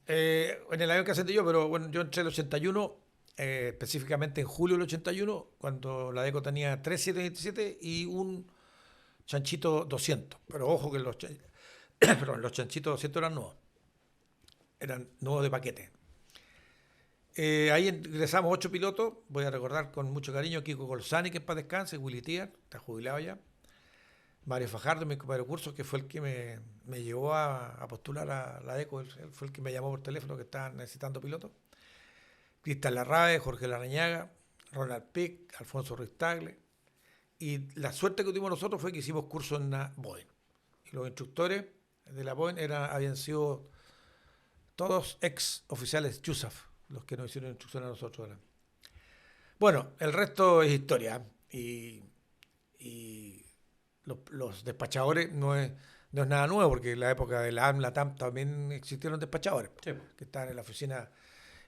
En el avión que ascendí yo, pero bueno, yo entré en el 81, específicamente en julio del 81, cuando la Deco tenía 3727 y un chanchito 200. Pero ojo que perdón, los chanchitos 200 eran nuevos de paquete. Ahí ingresamos 8 pilotos, voy a recordar con mucho cariño a Kiko Golzani, que en paz descanse, Willy Tier, está jubilado ya, Mario Fajardo, mi compañero de curso, que fue el que me llevó a postular a la DECO, él fue el que me llamó por teléfono que estaban necesitando pilotos. Cristian Larrabe, Jorge Larrañaga, Ronald Pick, Alfonso Ruiz Tagle. Y la suerte que tuvimos nosotros fue que hicimos curso en la Boeing. Y los instructores de la Boeing habían sido todos ex oficiales JUSAF, los que nos hicieron instrucción a nosotros. Bueno, el resto es historia. Y los despachadores no es nada nuevo, porque en la época de la AMLATAM también existieron despachadores, Sí. que estaban en la oficina.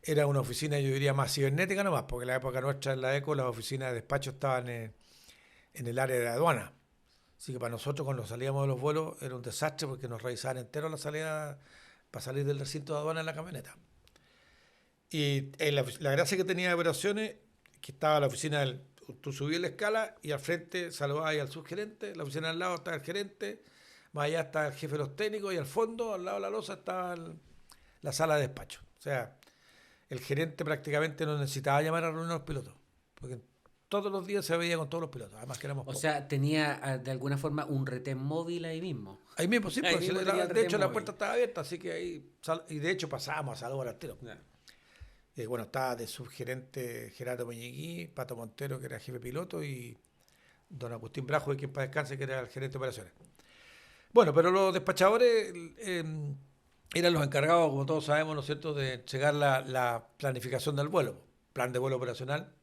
Era una oficina, yo diría, más cibernética nomás, porque en la época nuestra en la ECO las oficinas de despacho estaban en el área de aduana. Así que para nosotros cuando salíamos de los vuelos era un desastre porque nos revisaban entero la salida para salir del recinto de aduana en la camioneta. Y la gracia que tenía de operaciones que estaba la oficina tú subías la escala y al frente saludabas al subgerente, la oficina al lado estaba el gerente, más allá estaba el jefe de los técnicos y al fondo, al lado de la losa, estaba la sala de despacho. O sea, el gerente prácticamente no necesitaba llamar a reunir a los pilotos, porque todos los días se veía con todos los pilotos, además que éramos O pocos. sea, tenía de alguna forma un retén móvil ahí mismo. Ahí mismo, sí, Ahí pues, mismo tenía el de hecho retén la móvil. puerta estaba abierta, así que ahí, y de hecho pasábamos a saludar al tiro. Ya. Bueno, estaba de subgerente Gerardo Meñiguí, Pato Montero, que era jefe piloto, y don Agustín Brajo, de quien para descanse, que era el gerente de operaciones. Bueno, pero los despachadores eran los encargados, como todos sabemos, ¿no es cierto?, de entregar la planificación del vuelo, plan de vuelo operacional,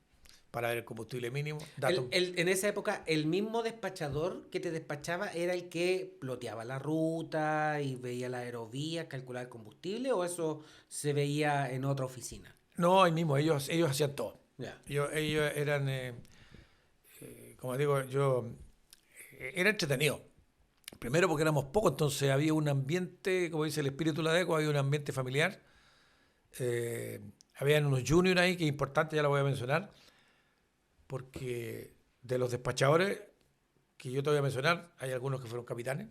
para ver el combustible mínimo. En esa época, el mismo despachador que te despachaba era el que ploteaba la ruta y veía la aerovía, calculaba el combustible, o eso se veía en otra oficina. No, ahí mismo, ellos hacían todo. Ya. Ellos eran, como digo, era entretenido. Primero porque éramos pocos, entonces había un ambiente, como dice el espíritu de la DECO, había un ambiente familiar. Habían unos juniors ahí, que es importante, ya lo voy a mencionar, porque de los despachadores que yo te voy a mencionar, hay algunos que fueron capitanes,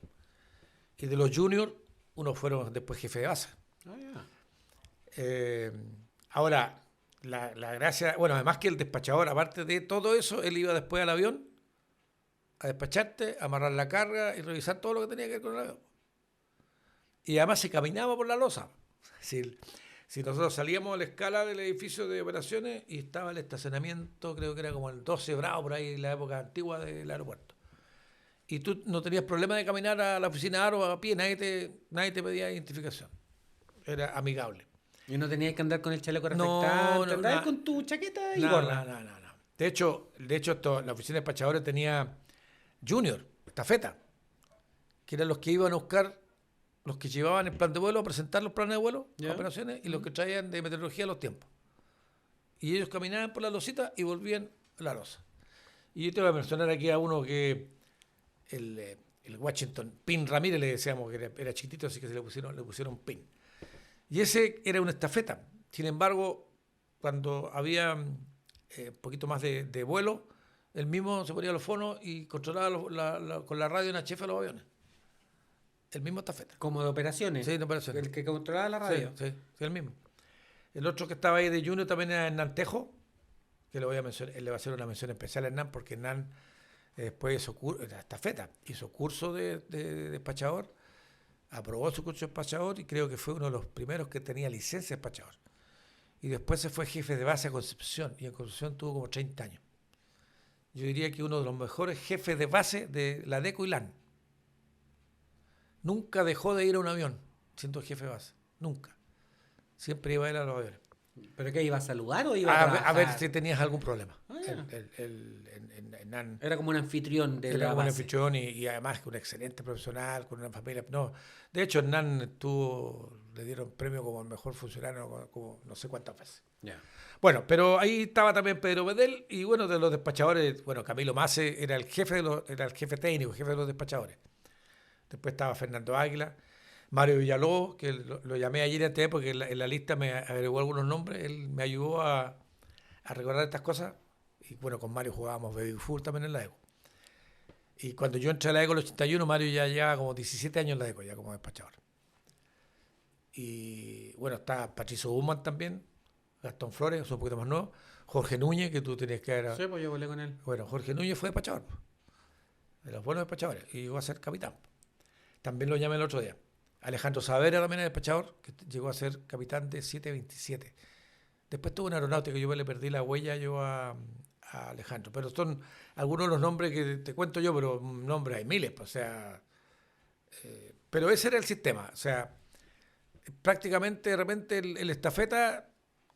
y de los juniors, unos fueron después jefe de base. Ah, ya. Ahora, la gracia, bueno, además que el despachador, aparte de todo eso, él iba después al avión a despacharte, a amarrar la carga y revisar todo lo que tenía que ver con el avión. Y además se caminaba por la losa. Si nosotros salíamos a la escala del edificio de operaciones y estaba el estacionamiento, creo que era como el 12 Bravo, por ahí en la época antigua del aeropuerto. Y tú no tenías problema de caminar a la oficina de Aro a pie, nadie te pedía identificación. Era amigable. Y no tenías que andar con el chaleco No, reflectante, andabas con tu chaqueta y gorra. No. De hecho la oficina de despachadores tenía junior, estafeta, que eran los que iban a buscar, los que llevaban el plan de vuelo, a presentar los planes de vuelo, Ya. operaciones, y los que traían de meteorología los tiempos. Y ellos caminaban por la losita y volvían a la losa. Y yo te voy a mencionar aquí a uno que el Washington, Pin Ramírez le decíamos, que era chiquitito, así que le pusieron Pin. Y ese era una estafeta. Sin embargo, cuando había un poquito más de vuelo, él mismo se ponía los fonos y controlaba con la radio una chefa los aviones. El mismo estafeta. Como de operaciones. Sí, de operaciones. El que controlaba la radio. Sí, el mismo. El otro que estaba ahí de Junior también era Hernán Tejo, que le voy a mencionar, él le va a hacer una mención especial a Hernán, porque Hernán después era estafeta, hizo curso de despachador, aprobó su curso de despachador y creo que fue uno de los primeros que tenía licencia de despachador. Y después se fue jefe de base a Concepción, y en Concepción tuvo como 30 años. Yo diría que uno de los mejores jefes de base de la DECO y LAN. Nunca dejó de ir a un avión siendo jefe de base. Nunca. Siempre iba a ir a los aviones. ¿Pero qué, iba a saludar o iba a trabajar? A ver si tenías algún problema. Ah, ya. Hernán Era como un anfitrión de era la un buen base. anfitrión y además que un excelente profesional, con una familia. No, de hecho, Hernán le dieron premio como el mejor funcionario como no sé cuántas veces. Ya. Bueno, pero ahí estaba también Pedro Bedel y bueno, de los despachadores, bueno, Camilo Mace era el jefe técnico, jefe de los despachadores. Después estaba Fernando Águila. Mario Villalobos, que lo llamé ayer a TV porque en la lista me agregó algunos nombres, él me ayudó a recordar estas cosas. Y bueno, con Mario jugábamos Baby Fútbol también en la ECO. Y cuando yo entré a la ECO en el 81, Mario ya llevaba como 17 años en la ECO, ya como despachador. Y bueno, está Patricio Guzmán también, Gastón Flores, es un poquito más nuevo, Jorge Núñez, que tú tenías que ver. Sí, pues yo volé con él. Bueno, Jorge Núñez fue despachador, de los buenos despachadores, y llegó a ser capitán. También lo llamé el otro día. Alejandro Saavedra también es despachador, que llegó a ser capitán de 727. Después tuvo una aeronáutica, yo le perdí la huella a Alejandro. Pero son algunos de los nombres que te cuento yo, pero nombres hay miles, o sea. Pero ese era el sistema, o sea, prácticamente de repente el estafeta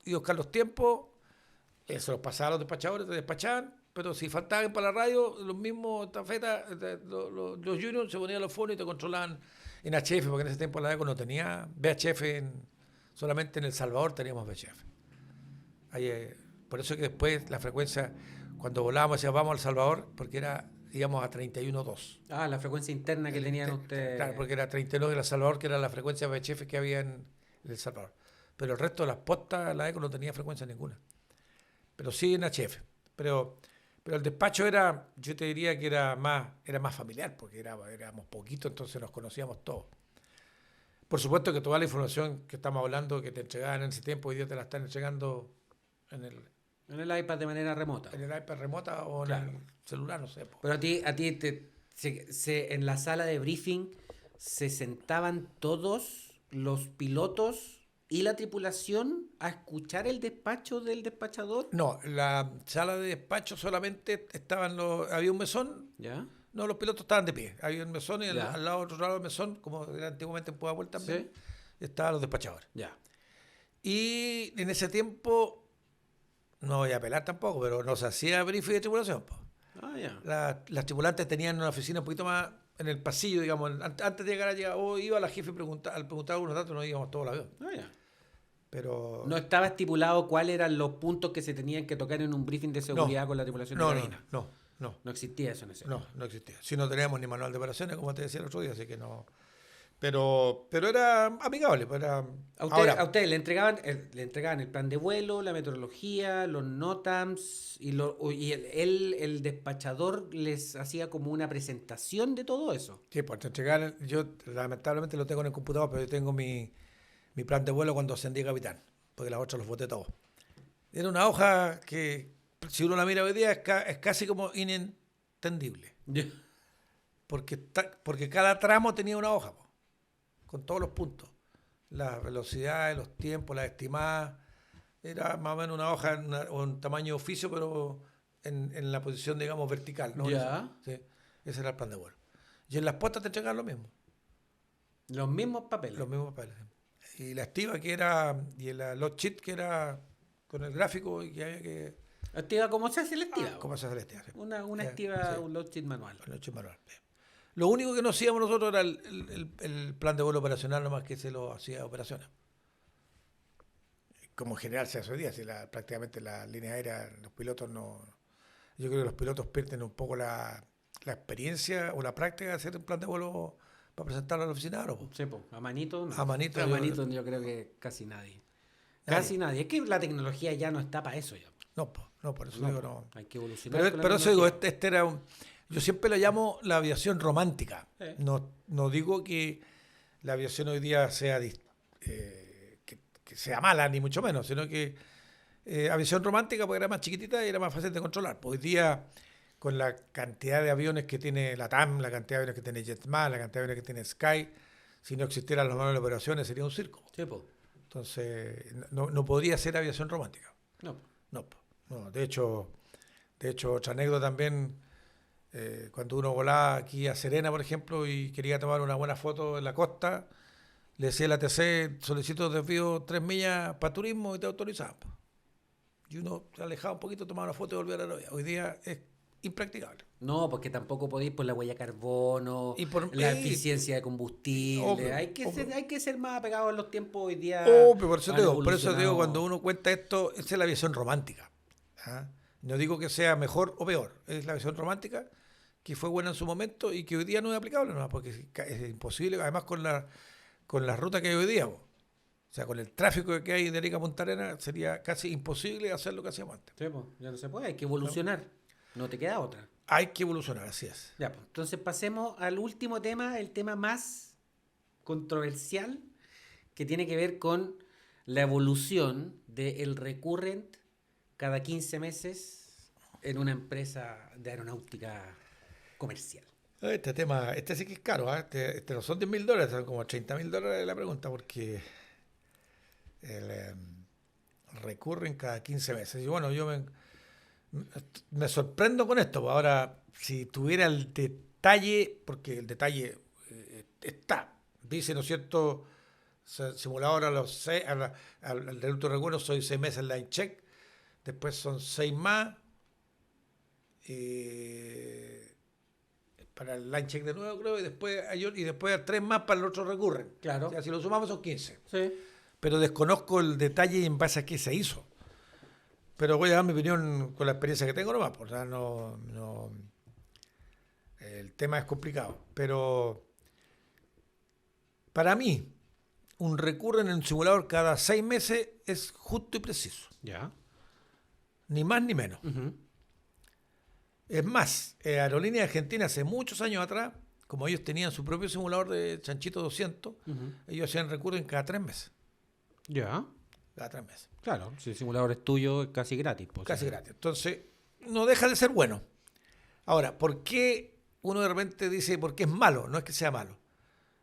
y buscar los tiempos, eso los pasaba a los despachadores, te despachaban, pero si faltaban para la radio, los mismos estafetas, los juniors se ponían los fonos y te controlaban en HF, porque en ese tiempo la ECO no tenía VHF, solamente en El Salvador teníamos VHF. Ahí, por eso que después la frecuencia, cuando volábamos, decíamos vamos al Salvador, porque era, íbamos a 31.2. Ah, la frecuencia interna que tenían ustedes. Claro, porque era 39 de El Salvador, que era la frecuencia VHF que había en El Salvador. Pero el resto de las postas, la ECO no tenía frecuencia ninguna. Pero sí en HF. Pero el despacho era, yo te diría que era más familiar, porque éramos poquitos, entonces nos conocíamos todos. Por supuesto que toda la información que estamos hablando, que te entregaban en ese tiempo, hoy día te la están entregando en el iPad de manera remota. En el iPad remota o claro. En el celular, no sé. Pero a ti en la sala de briefing se sentaban todos los pilotos y la tripulación a escuchar el despacho del despachador. No, la sala de despacho solamente había un mesón. ¿Ya? No, los pilotos estaban de pie. Había un mesón y al lado, otro lado del mesón, como era antiguamente en Pudahuel también, ¿sí? Estaban los despachadores. Ya. Y en ese tiempo, no voy a apelar tampoco, pero nos hacía briefing de tripulación. Ah, ya. Las tripulantes tenían una oficina un poquito más en el pasillo, digamos, antes de llegar allá, iba la jefe al preguntar algunos datos, nos íbamos todos al avión. Ah, ya. Pero no estaba estipulado cuáles eran los puntos que se tenían que tocar en un briefing de seguridad con la tripulación de cabina. No existía eso en ese momento. No existía. Si no teníamos ni manual de operaciones, como te decía el otro día, así que no. Pero era amigable. A ustedes le entregaban el plan de vuelo, la meteorología, los NOTAMs y el despachador les hacía como una presentación de todo eso. Sí, pues te entregaban, yo lamentablemente lo tengo en el computador, pero yo tengo mi plan de vuelo cuando ascendí a capitán, porque las otras los boté todos. Era una hoja que, si uno la mira hoy día, es casi como inentendible. Yeah. Porque cada tramo tenía una hoja, con todos los puntos. Las velocidades, los tiempos, las estimadas. Era más o menos una hoja un tamaño de oficio, pero en la posición, digamos, vertical, ¿no? Yeah. Sí, ese era el plan de vuelo. Y en las postas te entregaban lo mismo. Los mismos papeles. Los mismos papeles. Y la estiva que era, y la log sheet que era con el gráfico y que había que... Estiva como se hace la estiva. Como se hace la estiva, sí. Una estiva, sí. Un log sheet manual. Un log sheet manual, sí. Lo único que no hacíamos nosotros era el plan de vuelo operacional, nomás que se lo hacía operaciones. Como en general se hace hoy día, si prácticamente las líneas aéreas, los pilotos no... Yo creo que los pilotos pierden un poco la experiencia o la práctica de hacer un plan de vuelo para presentarlo a la oficina. ¿No? Sí, a manito. No. A manito. Yo creo que casi nadie. Casi nadie. Es que la tecnología ya no está para eso ya. No, por eso digo no. Hay que evolucionar. Pero eso digo, este era yo siempre lo llamo la aviación romántica. No digo que la aviación hoy día sea que sea mala, ni mucho menos, sino que aviación romántica porque era más chiquitita y era más fácil de controlar. Pues hoy día, con la cantidad de aviones que tiene la TAM, la cantidad de aviones que tiene JetSmart, la cantidad de aviones que tiene Sky, si no existieran los manuales de operaciones sería un circo. Sí, po. Entonces, no podría ser aviación romántica. No. De hecho, otra anécdota también, cuando uno volaba aquí a Serena, por ejemplo, y quería tomar una buena foto en la costa, le decía a la TC, solicito desvío 3 millas para turismo y te autorizaban. Y uno se alejaba un poquito, tomaba una foto y volvía a la aerovía. Hoy día es impracticable. No, porque tampoco podéis por la huella de carbono, la eficiencia de combustible. Hay que ser más apegados a los tiempos hoy día. Por eso digo, cuando uno cuenta esto, esa es la aviación romántica. ¿Ah? No digo que sea mejor o peor, es la aviación romántica que fue buena en su momento y que hoy día no es aplicable, ¿no? Porque es imposible, además con con la ruta que hay hoy día. Po. O sea, con el tráfico que hay de Arica a Punta Arenas, sería casi imposible hacer lo que hacíamos antes. Sí, pues, ya no se puede, hay que evolucionar. No te queda otra. Hay que evolucionar, así es. Ya, pues, entonces pasemos al último tema, el tema más controversial, que tiene que ver con la evolución del recurrent cada 15 meses en una empresa de aeronáutica comercial. Este sí que es caro, ¿eh? Este no son $10.000, son como $30.000 la pregunta, porque el, recurren cada 15 meses. Y bueno, me sorprendo con esto. Pues ahora, si tuviera el detalle, porque el detalle está, dice, ¿no es cierto? Simulador a los 6, al del último recuerdo, soy 6 meses en line check, después son 6 más, para el line check de nuevo, creo, y después 3 más para el otro recurren. Claro. O sea, si lo sumamos son 15. Sí. Pero desconozco el detalle en base a qué se hizo. Pero voy a dar mi opinión con la experiencia que tengo nomás. O sea, el tema es complicado. Pero para mí, un recurren en un simulador cada 6 meses es justo y preciso. Ya. Ni más ni menos. Uh-huh. Es más, Aerolíneas Argentina hace muchos años atrás, como ellos tenían su propio simulador de Chanchito 200, ellos hacían recurren cada 3 meses. Ya. Cada 3 meses. Claro, si el simulador es tuyo, es casi gratis. Pues, Casi gratis. Entonces, no deja de ser bueno. Ahora, ¿por qué uno de repente dice por qué es malo? No es que sea malo.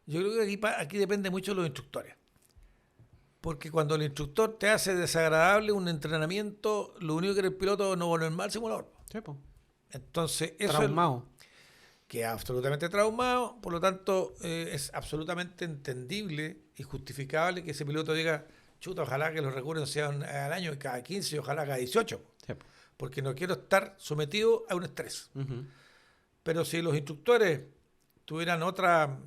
Yo creo que aquí depende mucho de los instructores. Porque cuando el instructor te hace desagradable un entrenamiento, lo único que el piloto no volver mal al simulador. Sí, pues. Entonces, eso Traumado. queda absolutamente traumado, por lo tanto, es absolutamente entendible y justificable que ese piloto diga, chuta, ojalá que los recursos sean al año cada 15 y ojalá cada 18, Sí. porque no quiero estar sometido a un estrés. Uh-huh. Pero si los instructores tuvieran otra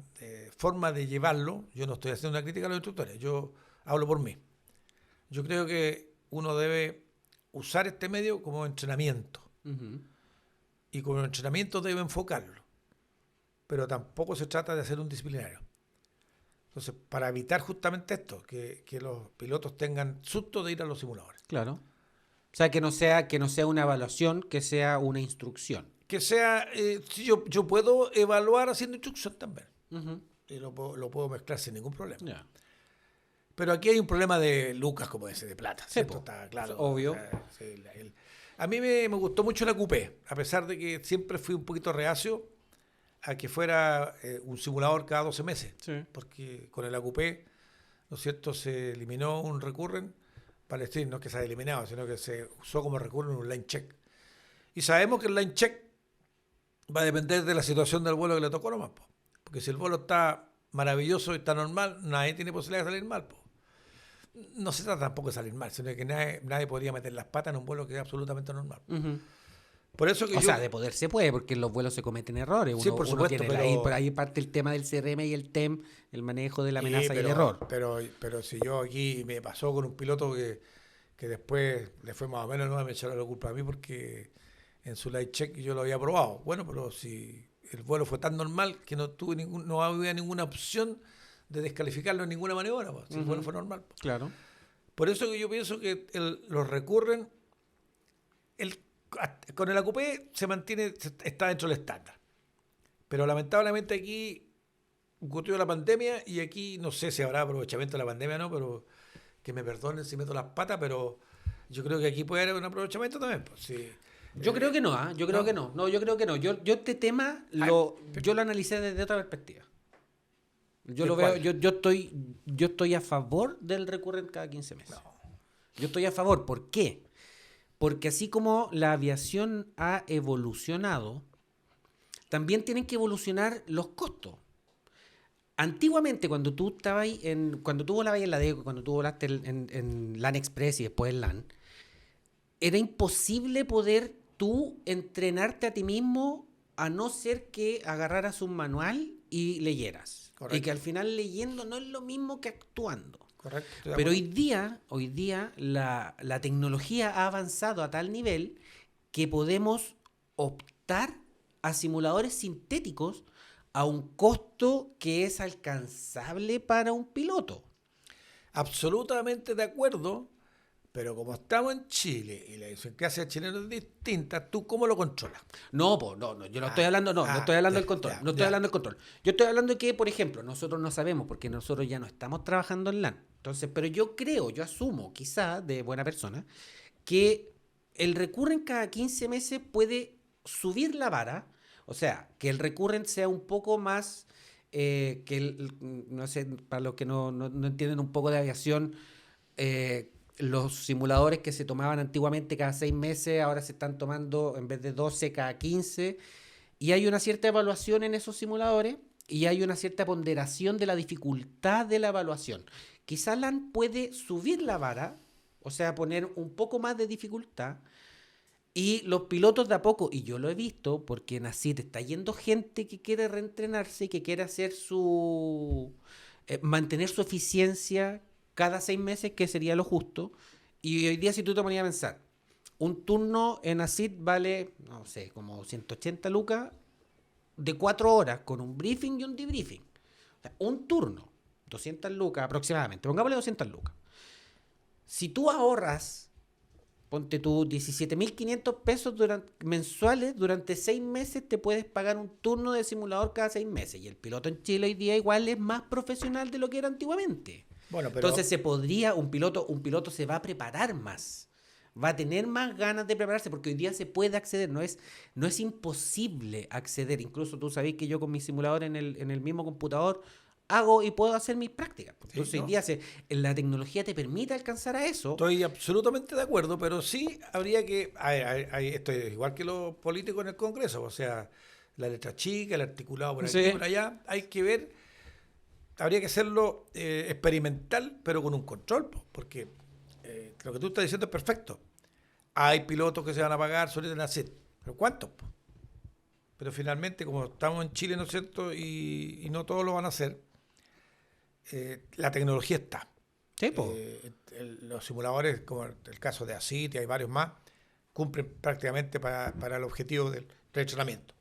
forma de llevarlo, yo no estoy haciendo una crítica a los instructores, yo hablo por mí. Yo creo que uno debe usar este medio como entrenamiento. Uh-huh. Y como entrenamiento debe enfocarlo. Pero tampoco se trata de hacer un disciplinario. Entonces, para evitar justamente esto, que los pilotos tengan susto de ir a los simuladores. Claro. O sea, que no sea una evaluación, que sea una instrucción. Que sea, si yo puedo evaluar haciendo instrucción también. Uh-huh. Y lo puedo mezclar sin ningún problema. Yeah. Pero aquí hay un problema de lucas, como ese, de plata. Sí, ¿cierto? Está claro. obvio. Sí, a mí me gustó mucho la Coupé, a pesar de que siempre fui un poquito reacio a que fuera un simulador cada 12 meses. Sí. Porque con el Coupé, ¿no es cierto?, se eliminó un recurren para el stream, no es que se haya eliminado, sino que se usó como recurren un line check. Y sabemos que el line check va a depender de la situación del vuelo que le tocó nomás, po. Porque si el vuelo está maravilloso y está normal, nadie tiene posibilidad de salir mal, po. No se trata tampoco de salir mal, sino que nadie podría meter las patas en un vuelo que es absolutamente normal. Uh-huh. Por eso que O sea, de poder se puede, porque en los vuelos se cometen errores. Sí, por supuesto, tiene por ahí parte el tema del CRM y el TEM, el manejo de la amenaza y el error. Pero si yo aquí me pasó con un piloto que después le fue más o menos, no me echaron la culpa a mí porque en su light check yo lo había probado. Bueno, pero si el vuelo fue tan normal que no había ninguna opción de descalificarlo en ninguna maniobra, pues, si el vuelo fue normal. Pues. Claro. Por eso que yo pienso que los recurren, con el Coupé se mantiene, está dentro del estándar. Pero lamentablemente aquí ocurrió la pandemia y aquí no sé si habrá aprovechamiento de la pandemia o no, pero que me perdonen si meto las patas, pero yo creo que aquí puede haber un aprovechamiento también. Pues, sí. Yo creo que no, yo creo que no. No, yo creo que no. Yo este tema yo lo analicé desde otra perspectiva. Yo lo veo, yo estoy a favor del recurrent cada 15 meses. No. Yo estoy a favor. ¿Por qué? Porque así como la aviación ha evolucionado, también tienen que evolucionar los costos. Antiguamente, cuando tú volabas en la DECO, cuando tú volaste en LAN Express y después en LAN, era imposible poder tú entrenarte a ti mismo a no ser que agarraras un manual y leyeras. Correcto. Y que al final leyendo no es lo mismo que actuando. Correcto. Pero hoy día la tecnología ha avanzado a tal nivel que podemos optar a simuladores sintéticos a un costo que es alcanzable para un piloto. Absolutamente de acuerdo, pero como estamos en Chile y la idiosincrasia chilena es distinta, ¿tú cómo lo controlas? No, pues no, yo no estoy hablando, no estoy hablando del control, no estoy hablando del control. Yo estoy hablando de que, por ejemplo, nosotros no sabemos porque nosotros ya no estamos trabajando en LAN. Entonces, pero yo creo, yo asumo, quizá de buena persona, que el recurrent cada 15 meses puede subir la vara, o sea, que el recurrent sea un poco más, no sé, para los que no entienden un poco de aviación, los simuladores que se tomaban antiguamente cada 6 meses, ahora se están tomando en vez de 12 cada 15, y hay una cierta evaluación en esos simuladores y hay una cierta ponderación de la dificultad de la evaluación. Quizá LAN puede subir la vara, o sea, poner un poco más de dificultad, y los pilotos de a poco, y yo lo he visto, porque en ASIT está yendo gente que quiere reentrenarse y que quiere hacer mantener su eficiencia cada 6 meses, que sería lo justo. Y hoy día, si tú te ponías a pensar, un turno en ASIT vale, no sé, como 180 lucas de 4 horas, con un briefing y un debriefing. O sea, un turno, 200 lucas aproximadamente, pongámosle 200 lucas. Si tú ahorras, ponte tú 17.500 pesos mensuales, durante 6 meses te puedes pagar un turno de simulador cada 6 meses. Y el piloto en Chile hoy día igual es más profesional de lo que era antiguamente. Bueno, pero Entonces un piloto se va a preparar más. Va a tener más ganas de prepararse porque hoy día se puede acceder, no es imposible acceder. Incluso tú sabés que yo con mi simulador en el mismo computador hago y puedo hacer mis prácticas. Entonces sí, hoy ¿no? día la tecnología te permite alcanzar a eso. Estoy absolutamente de acuerdo, pero sí habría que, esto es igual que los políticos en el Congreso, o sea, la letra chica, el articulado por aquí, Sí. por allá, hay que ver, habría que hacerlo experimental, pero con un control, porque lo que tú estás diciendo es perfecto. Hay pilotos que se van a pagar sobre el ACET, pero ¿cuántos? Pero finalmente, como estamos en Chile, ¿no es cierto? Y no todos lo van a hacer, la tecnología está. Sí, po. Los simuladores, como el caso de ASIT y hay varios más, cumplen prácticamente para el objetivo del entrenamiento.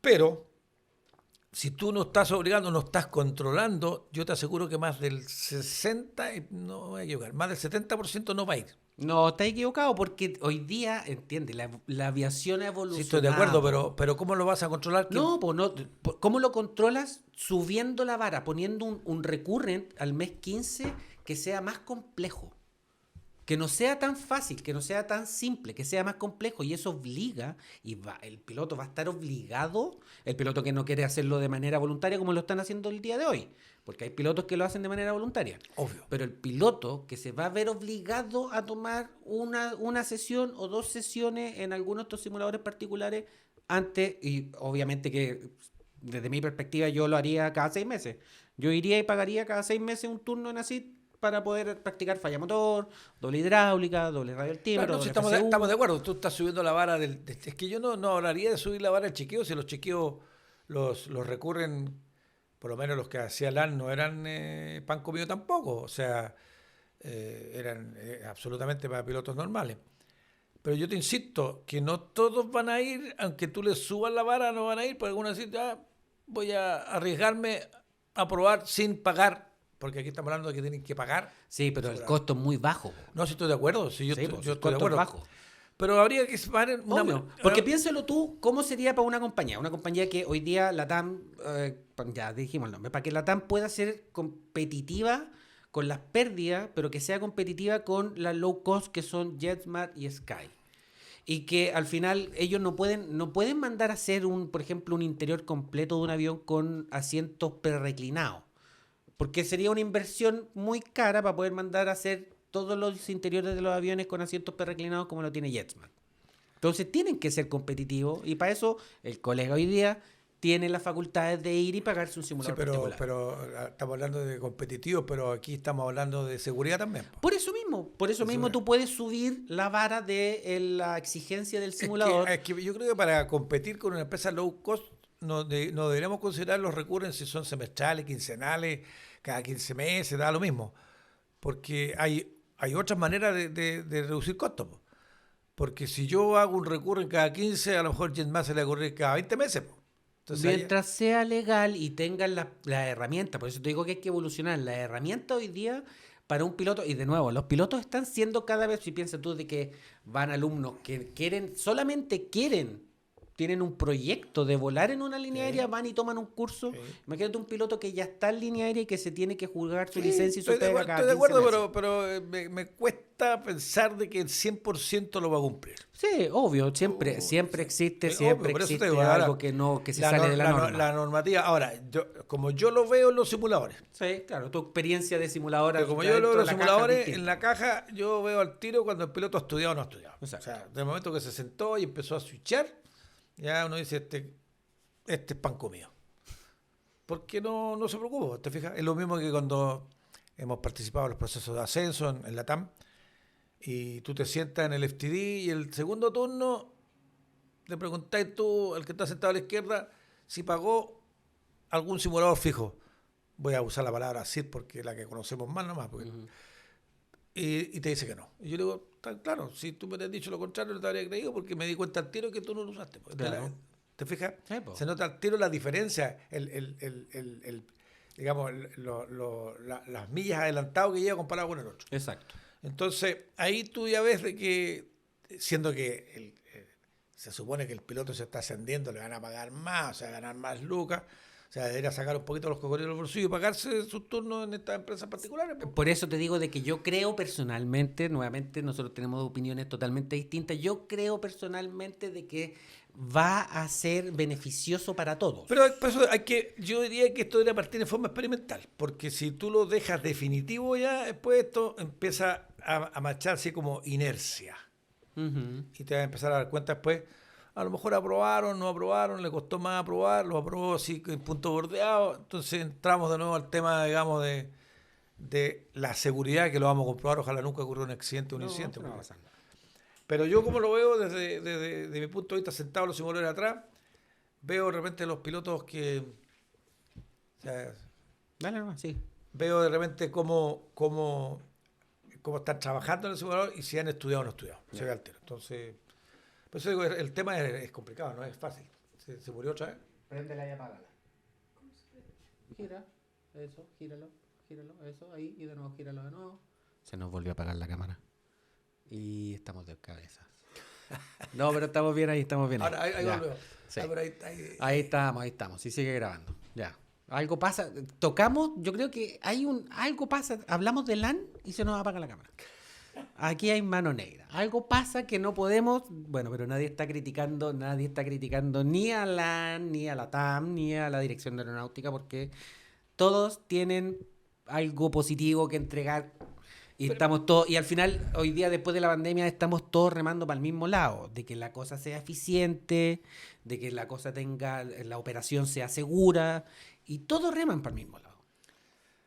Pero, si tú no estás obligando, no estás controlando, yo te aseguro que más del 60, no me voy a equivocar, más del 70% no va a ir. No, estás equivocado porque hoy día, entiende, la aviación ha Sí, estoy de acuerdo, evolucionado. pero ¿cómo lo vas a controlar? No, pues no. ¿Cómo lo controlas? Subiendo la vara, poniendo un recurrent al mes 15 que sea más complejo. Que no sea tan fácil, que no sea tan simple, que sea más complejo. Y eso obliga, el piloto va a estar obligado, el piloto que no quiere hacerlo de manera voluntaria como lo están haciendo el día de hoy. Porque hay pilotos que lo hacen de manera voluntaria. Obvio. Pero el piloto que se va a ver obligado a tomar una sesión o 2 sesiones en algunos de estos simuladores particulares antes, y obviamente que desde mi perspectiva yo lo haría cada 6 meses. Yo iría y pagaría cada 6 meses un turno en ASIT para poder practicar falla motor, doble hidráulica, doble radioaltímetro, Claro, no, si doble FCU. estamos de acuerdo, tú estás subiendo la vara es que yo no hablaría de subir la vara del chequeo, si los chequeos los recurren, por lo menos los que hacía LAN no eran pan comido tampoco, o sea, eran absolutamente para pilotos normales. Pero yo te insisto, que no todos van a ir, aunque tú les subas la vara, no van a ir, porque algunos dicen, voy a arriesgarme a probar sin pagar, porque aquí estamos hablando de que tienen que pagar. Sí, pero el costo es muy bajo. No, si estoy de acuerdo, si yo, Sí, pues, yo el estoy de costo es acuerdo. bajo. Pero habría que pagar Obvio. Porque piénsalo tú, ¿cómo sería para una compañía? Una compañía que hoy día LATAM, ya dijimos el nombre, para que LATAM pueda ser competitiva con las pérdidas, pero que sea competitiva con las low cost que son JetSmart y Sky. Y que al final ellos no pueden mandar a hacer por ejemplo, un interior completo de un avión con asientos prereclinados. Porque sería una inversión muy cara para poder mandar a hacer todos los interiores de los aviones con asientos prereclinados como lo tiene JetSmart. Entonces tienen que ser competitivos y para eso el colega hoy día tiene las facultades de ir y pagarse un Sí, simulador pero particular. estamos hablando de competitivo, pero aquí estamos hablando de seguridad también. Por eso mismo tú puedes subir la vara de la exigencia del simulador. Es que yo creo que para competir con una empresa low cost no deberíamos considerar los recurrentes si son semestrales, quincenales, cada 15 meses, da lo mismo. Porque hay otras maneras de reducir costos. Porque si yo hago un recurrente cada 15, a lo mejor JetMaster se le ocurre cada 20 meses. Entonces, Mientras sea legal y tengan la herramienta, por eso te digo que hay que evolucionar. La herramienta hoy día para un piloto, y de nuevo, los pilotos están siendo cada vez, si piensas tú de que van alumnos que quieren, solamente quieren, tienen un proyecto de volar en una línea aérea, van y toman un curso. sí. Imagínate un piloto que ya está en línea aérea y que se tiene que jugar su Sí, licencia y su pega estoy cada de 15 acuerdo, meses. pero me cuesta pensar de que el 100% lo va a cumplir. Sí, obvio, siempre, siempre Sí. existe, Obvio, siempre por eso te existe digo, algo ahora, que no, que se sale de la norma. la normativa, ahora, como yo lo veo en los simuladores, Sí, claro, tu experiencia de simuladora que como yo lo veo dentro en de los la caja es simuladores, en distinta. la caja yo veo al tiro cuando el piloto ha estudiado o no ha estudiado. Exacto. O sea, del momento que se sentó y empezó a switchar, ya uno dice, este es pan comido. Porque no se preocupa, ¿te fijas? Es lo mismo que cuando hemos participado en los procesos de ascenso en la TAM y tú te sientas en el FTD y el segundo turno le preguntáis tú, al que está sentado a la izquierda, si pagó algún simulador fijo. Voy a usar la palabra SID porque es la que conocemos más nomás. Y te dice que no. Y yo le digo, claro, si tú me hubieras dicho lo contrario no te habría creído porque me di cuenta al tiro que tú no lo usaste. Claro. ¿Te fijas? Sí, po. Se nota al tiro la diferencia, digamos, las millas adelantado que lleva comparado con el otro. Exacto. Entonces, ahí tú ya ves de que, siendo que se supone que el piloto se está ascendiendo, le van a pagar más, o sea, ganar más lucas, o sea, debería sacar un poquito los cocodrilos del bolsillo y pagarse sus turnos en estas empresas particulares. Po. Por eso te digo de que yo creo personalmente, nuevamente nosotros tenemos opiniones totalmente distintas, yo creo personalmente de que va a ser beneficioso para todos. Pero por eso yo diría que esto debería partir de forma experimental, porque si tú lo dejas definitivo ya, después esto empieza a marcharse como inercia. Ujú. Y te vas a empezar a dar cuenta después, a lo mejor aprobaron, no aprobaron, le costó más aprobar, lo aprobó así en punto bordeado. Entonces entramos de nuevo al tema, digamos, de la seguridad, que lo vamos a comprobar, ojalá nunca ocurra un accidente o un incidente. No va a porque- pasar nada. Pero yo como lo veo desde mi punto de vista, sentado en los simuladores atrás, veo de repente los pilotos que... o sea, Dale nomás, sí. veo de repente cómo están trabajando en el simulador y si han estudiado o no estudiado. Se ve al tiro. Entonces, por eso digo, el tema es complicado, no es fácil. Se murió otra vez. Préndela y apágala. Gira, eso, gíralo, eso, ahí, y de nuevo, gíralo de nuevo. Se nos volvió a apagar la cámara. Y estamos de cabezas. No, pero estamos bien ahí, estamos bien ahí. Ahora, ahí Ya. volvió. Sí. Ah, pero Ahí estamos, sí sigue grabando. Ya. Algo pasa, tocamos, yo creo que algo pasa, hablamos de LAN y se nos apaga la cámara. Aquí hay mano negra. Algo pasa que no podemos, bueno, pero nadie está criticando ni a LAN, ni a la TAM, ni a la Dirección de Aeronáutica, porque todos tienen algo positivo que entregar y estamos todos, y al final, hoy día, después de la pandemia, estamos todos remando para el mismo lado, de que la cosa sea eficiente, de que la cosa la operación sea segura, y todos reman para el mismo lado.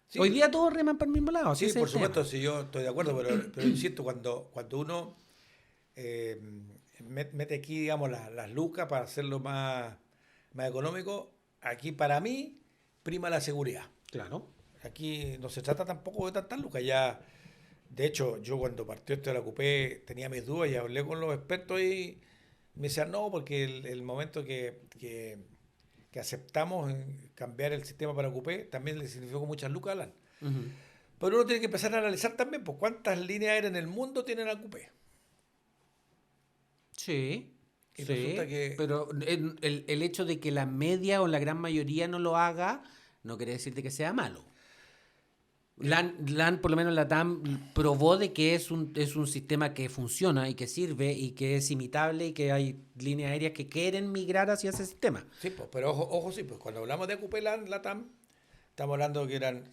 Sí, Hoy día todos reman para el mismo lado. sí, ese es por el tema. supuesto, sí, yo estoy de acuerdo, pero insisto, cuando uno mete aquí, digamos, las lucas para hacerlo más económico, aquí para mí prima la seguridad. Claro. Aquí no se trata tampoco de tantas lucas. Ya, de hecho, yo cuando partió esto de la Coupé tenía mis dudas y hablé con los expertos y me decían no, porque el momento que aceptamos en cambiar el sistema para Coupé también le significó muchas lucas a LAN. Ujú. Pero uno tiene que empezar a analizar también pues, cuántas líneas aéreas en el mundo tienen la Coupé. Sí. Y Sí, resulta que- pero el hecho de que la media o la gran mayoría no lo haga no quiere decir de que sea malo. LAN, por lo menos la TAM, probó de que es un sistema que funciona y que sirve y que es imitable y que hay líneas aéreas que quieren migrar hacia ese sistema. Sí, pues, pero ojo, sí, pues cuando hablamos de Coupé la TAM, estamos hablando que eran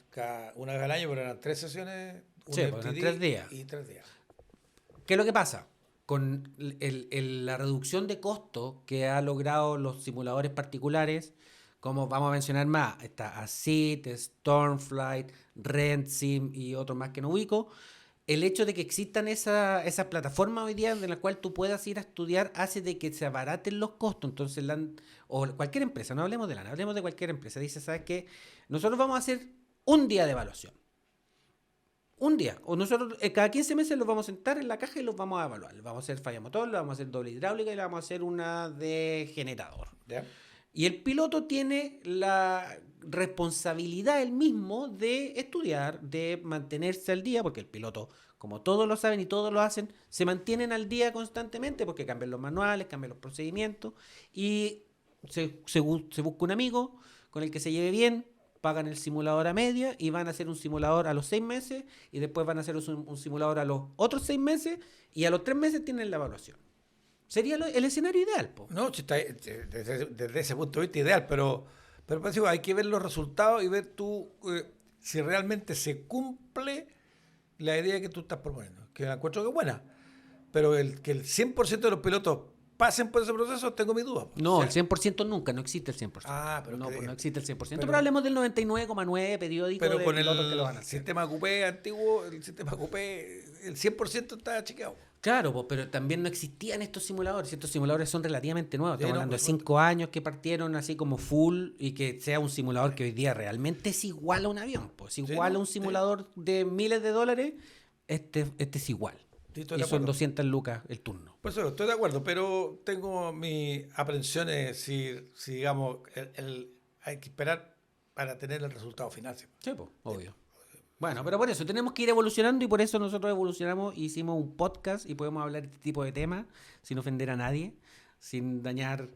una vez al año, pero eran 3 sesiones, un Sí, pues, eran FTD 3 días. y 3 días. ¿Qué es lo que pasa? Con la reducción de costo que ha logrado los simuladores particulares, como vamos a mencionar más, está ASIT, Stormflight, RentSim y otros más que no ubico, el hecho de que existan esas plataformas hoy día en la cual tú puedas ir a estudiar hace de que se abaraten los costos. Entonces, o cualquier empresa, no hablemos de LAN, hablemos de cualquier empresa, dice, ¿sabes qué? Nosotros vamos a hacer un día de evaluación. Un día. O nosotros cada 15 meses los vamos a sentar en la caja y los vamos a evaluar. Le vamos a hacer falla motor, le vamos a hacer doble hidráulica y le vamos a hacer una de generador. ¿Ya? Y el piloto tiene la responsabilidad él mismo de estudiar, de mantenerse al día, porque el piloto, como todos lo saben y todos lo hacen, se mantienen al día constantemente porque cambian los manuales, cambian los procedimientos y se busca un amigo con el que se lleve bien, pagan el simulador a media y van a hacer un simulador a los 6 meses y después van a hacer un simulador a los otros 6 meses y a los 3 meses tienen la evaluación. Sería el escenario ideal, po. No, si está, desde ese punto de vista ideal, pero pues, digo, hay que ver los resultados y ver tú si realmente se cumple la idea que tú estás proponiendo, que la encuentro que es buena, pero que el 100% de los pilotos pasen por ese proceso, tengo mis dudas. No, el 100% nunca, no existe el 100%. Pero no, pues no existe el 100%, pero pero hablemos del 99,9 periódico pero de con pilotos que lo van a el hacer. sistema Coupé antiguo, el sistema Coupé, el 100% está chequeado. Claro, pues, pero también no existían estos simuladores. Estos simuladores son relativamente nuevos. Sí, Estamos no, hablando de pues, 5 años que partieron así como full y que sea un simulador que hoy día realmente es igual a un avión. Pues, es igual no, a un simulador de miles de dólares. Este es igual. Sí, estoy Y de son acuerdo. 200 lucas el turno. Por eso estoy de acuerdo, pero tengo mis aprensiones si digamos, hay que esperar para tener el resultado final. ¿Sí? Sí, pues, obvio. Bueno, pero por eso tenemos que ir evolucionando y por eso nosotros evolucionamos, hicimos un podcast y podemos hablar de este tipo de temas sin ofender a nadie, sin dañar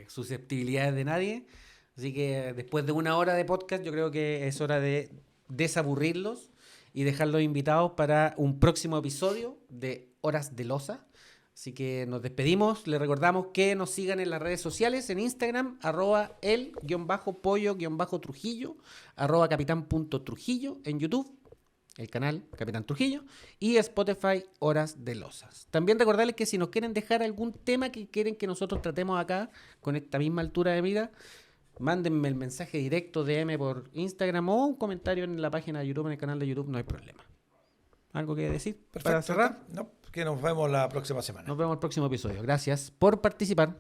susceptibilidades de nadie. Así que después de 1 hora de podcast yo creo que es hora de desaburrirlos y dejarlos invitados para un próximo episodio de Horas de Loza. Así que nos despedimos, les recordamos que nos sigan en las redes sociales, en Instagram, @el_pollo_trujillo, @capitán.trujillo, en YouTube, el canal Capitán Trujillo, y Spotify Horas de Losas. También recordarles que si nos quieren dejar algún tema que quieren que nosotros tratemos acá, con esta misma altura de mira, mándenme el mensaje directo, DM por Instagram o un comentario en la página de YouTube, en el canal de YouTube, no hay problema. ¿Algo que decir para cerrar? No, que nos vemos la próxima semana. Nos vemos el próximo episodio. Gracias por participar.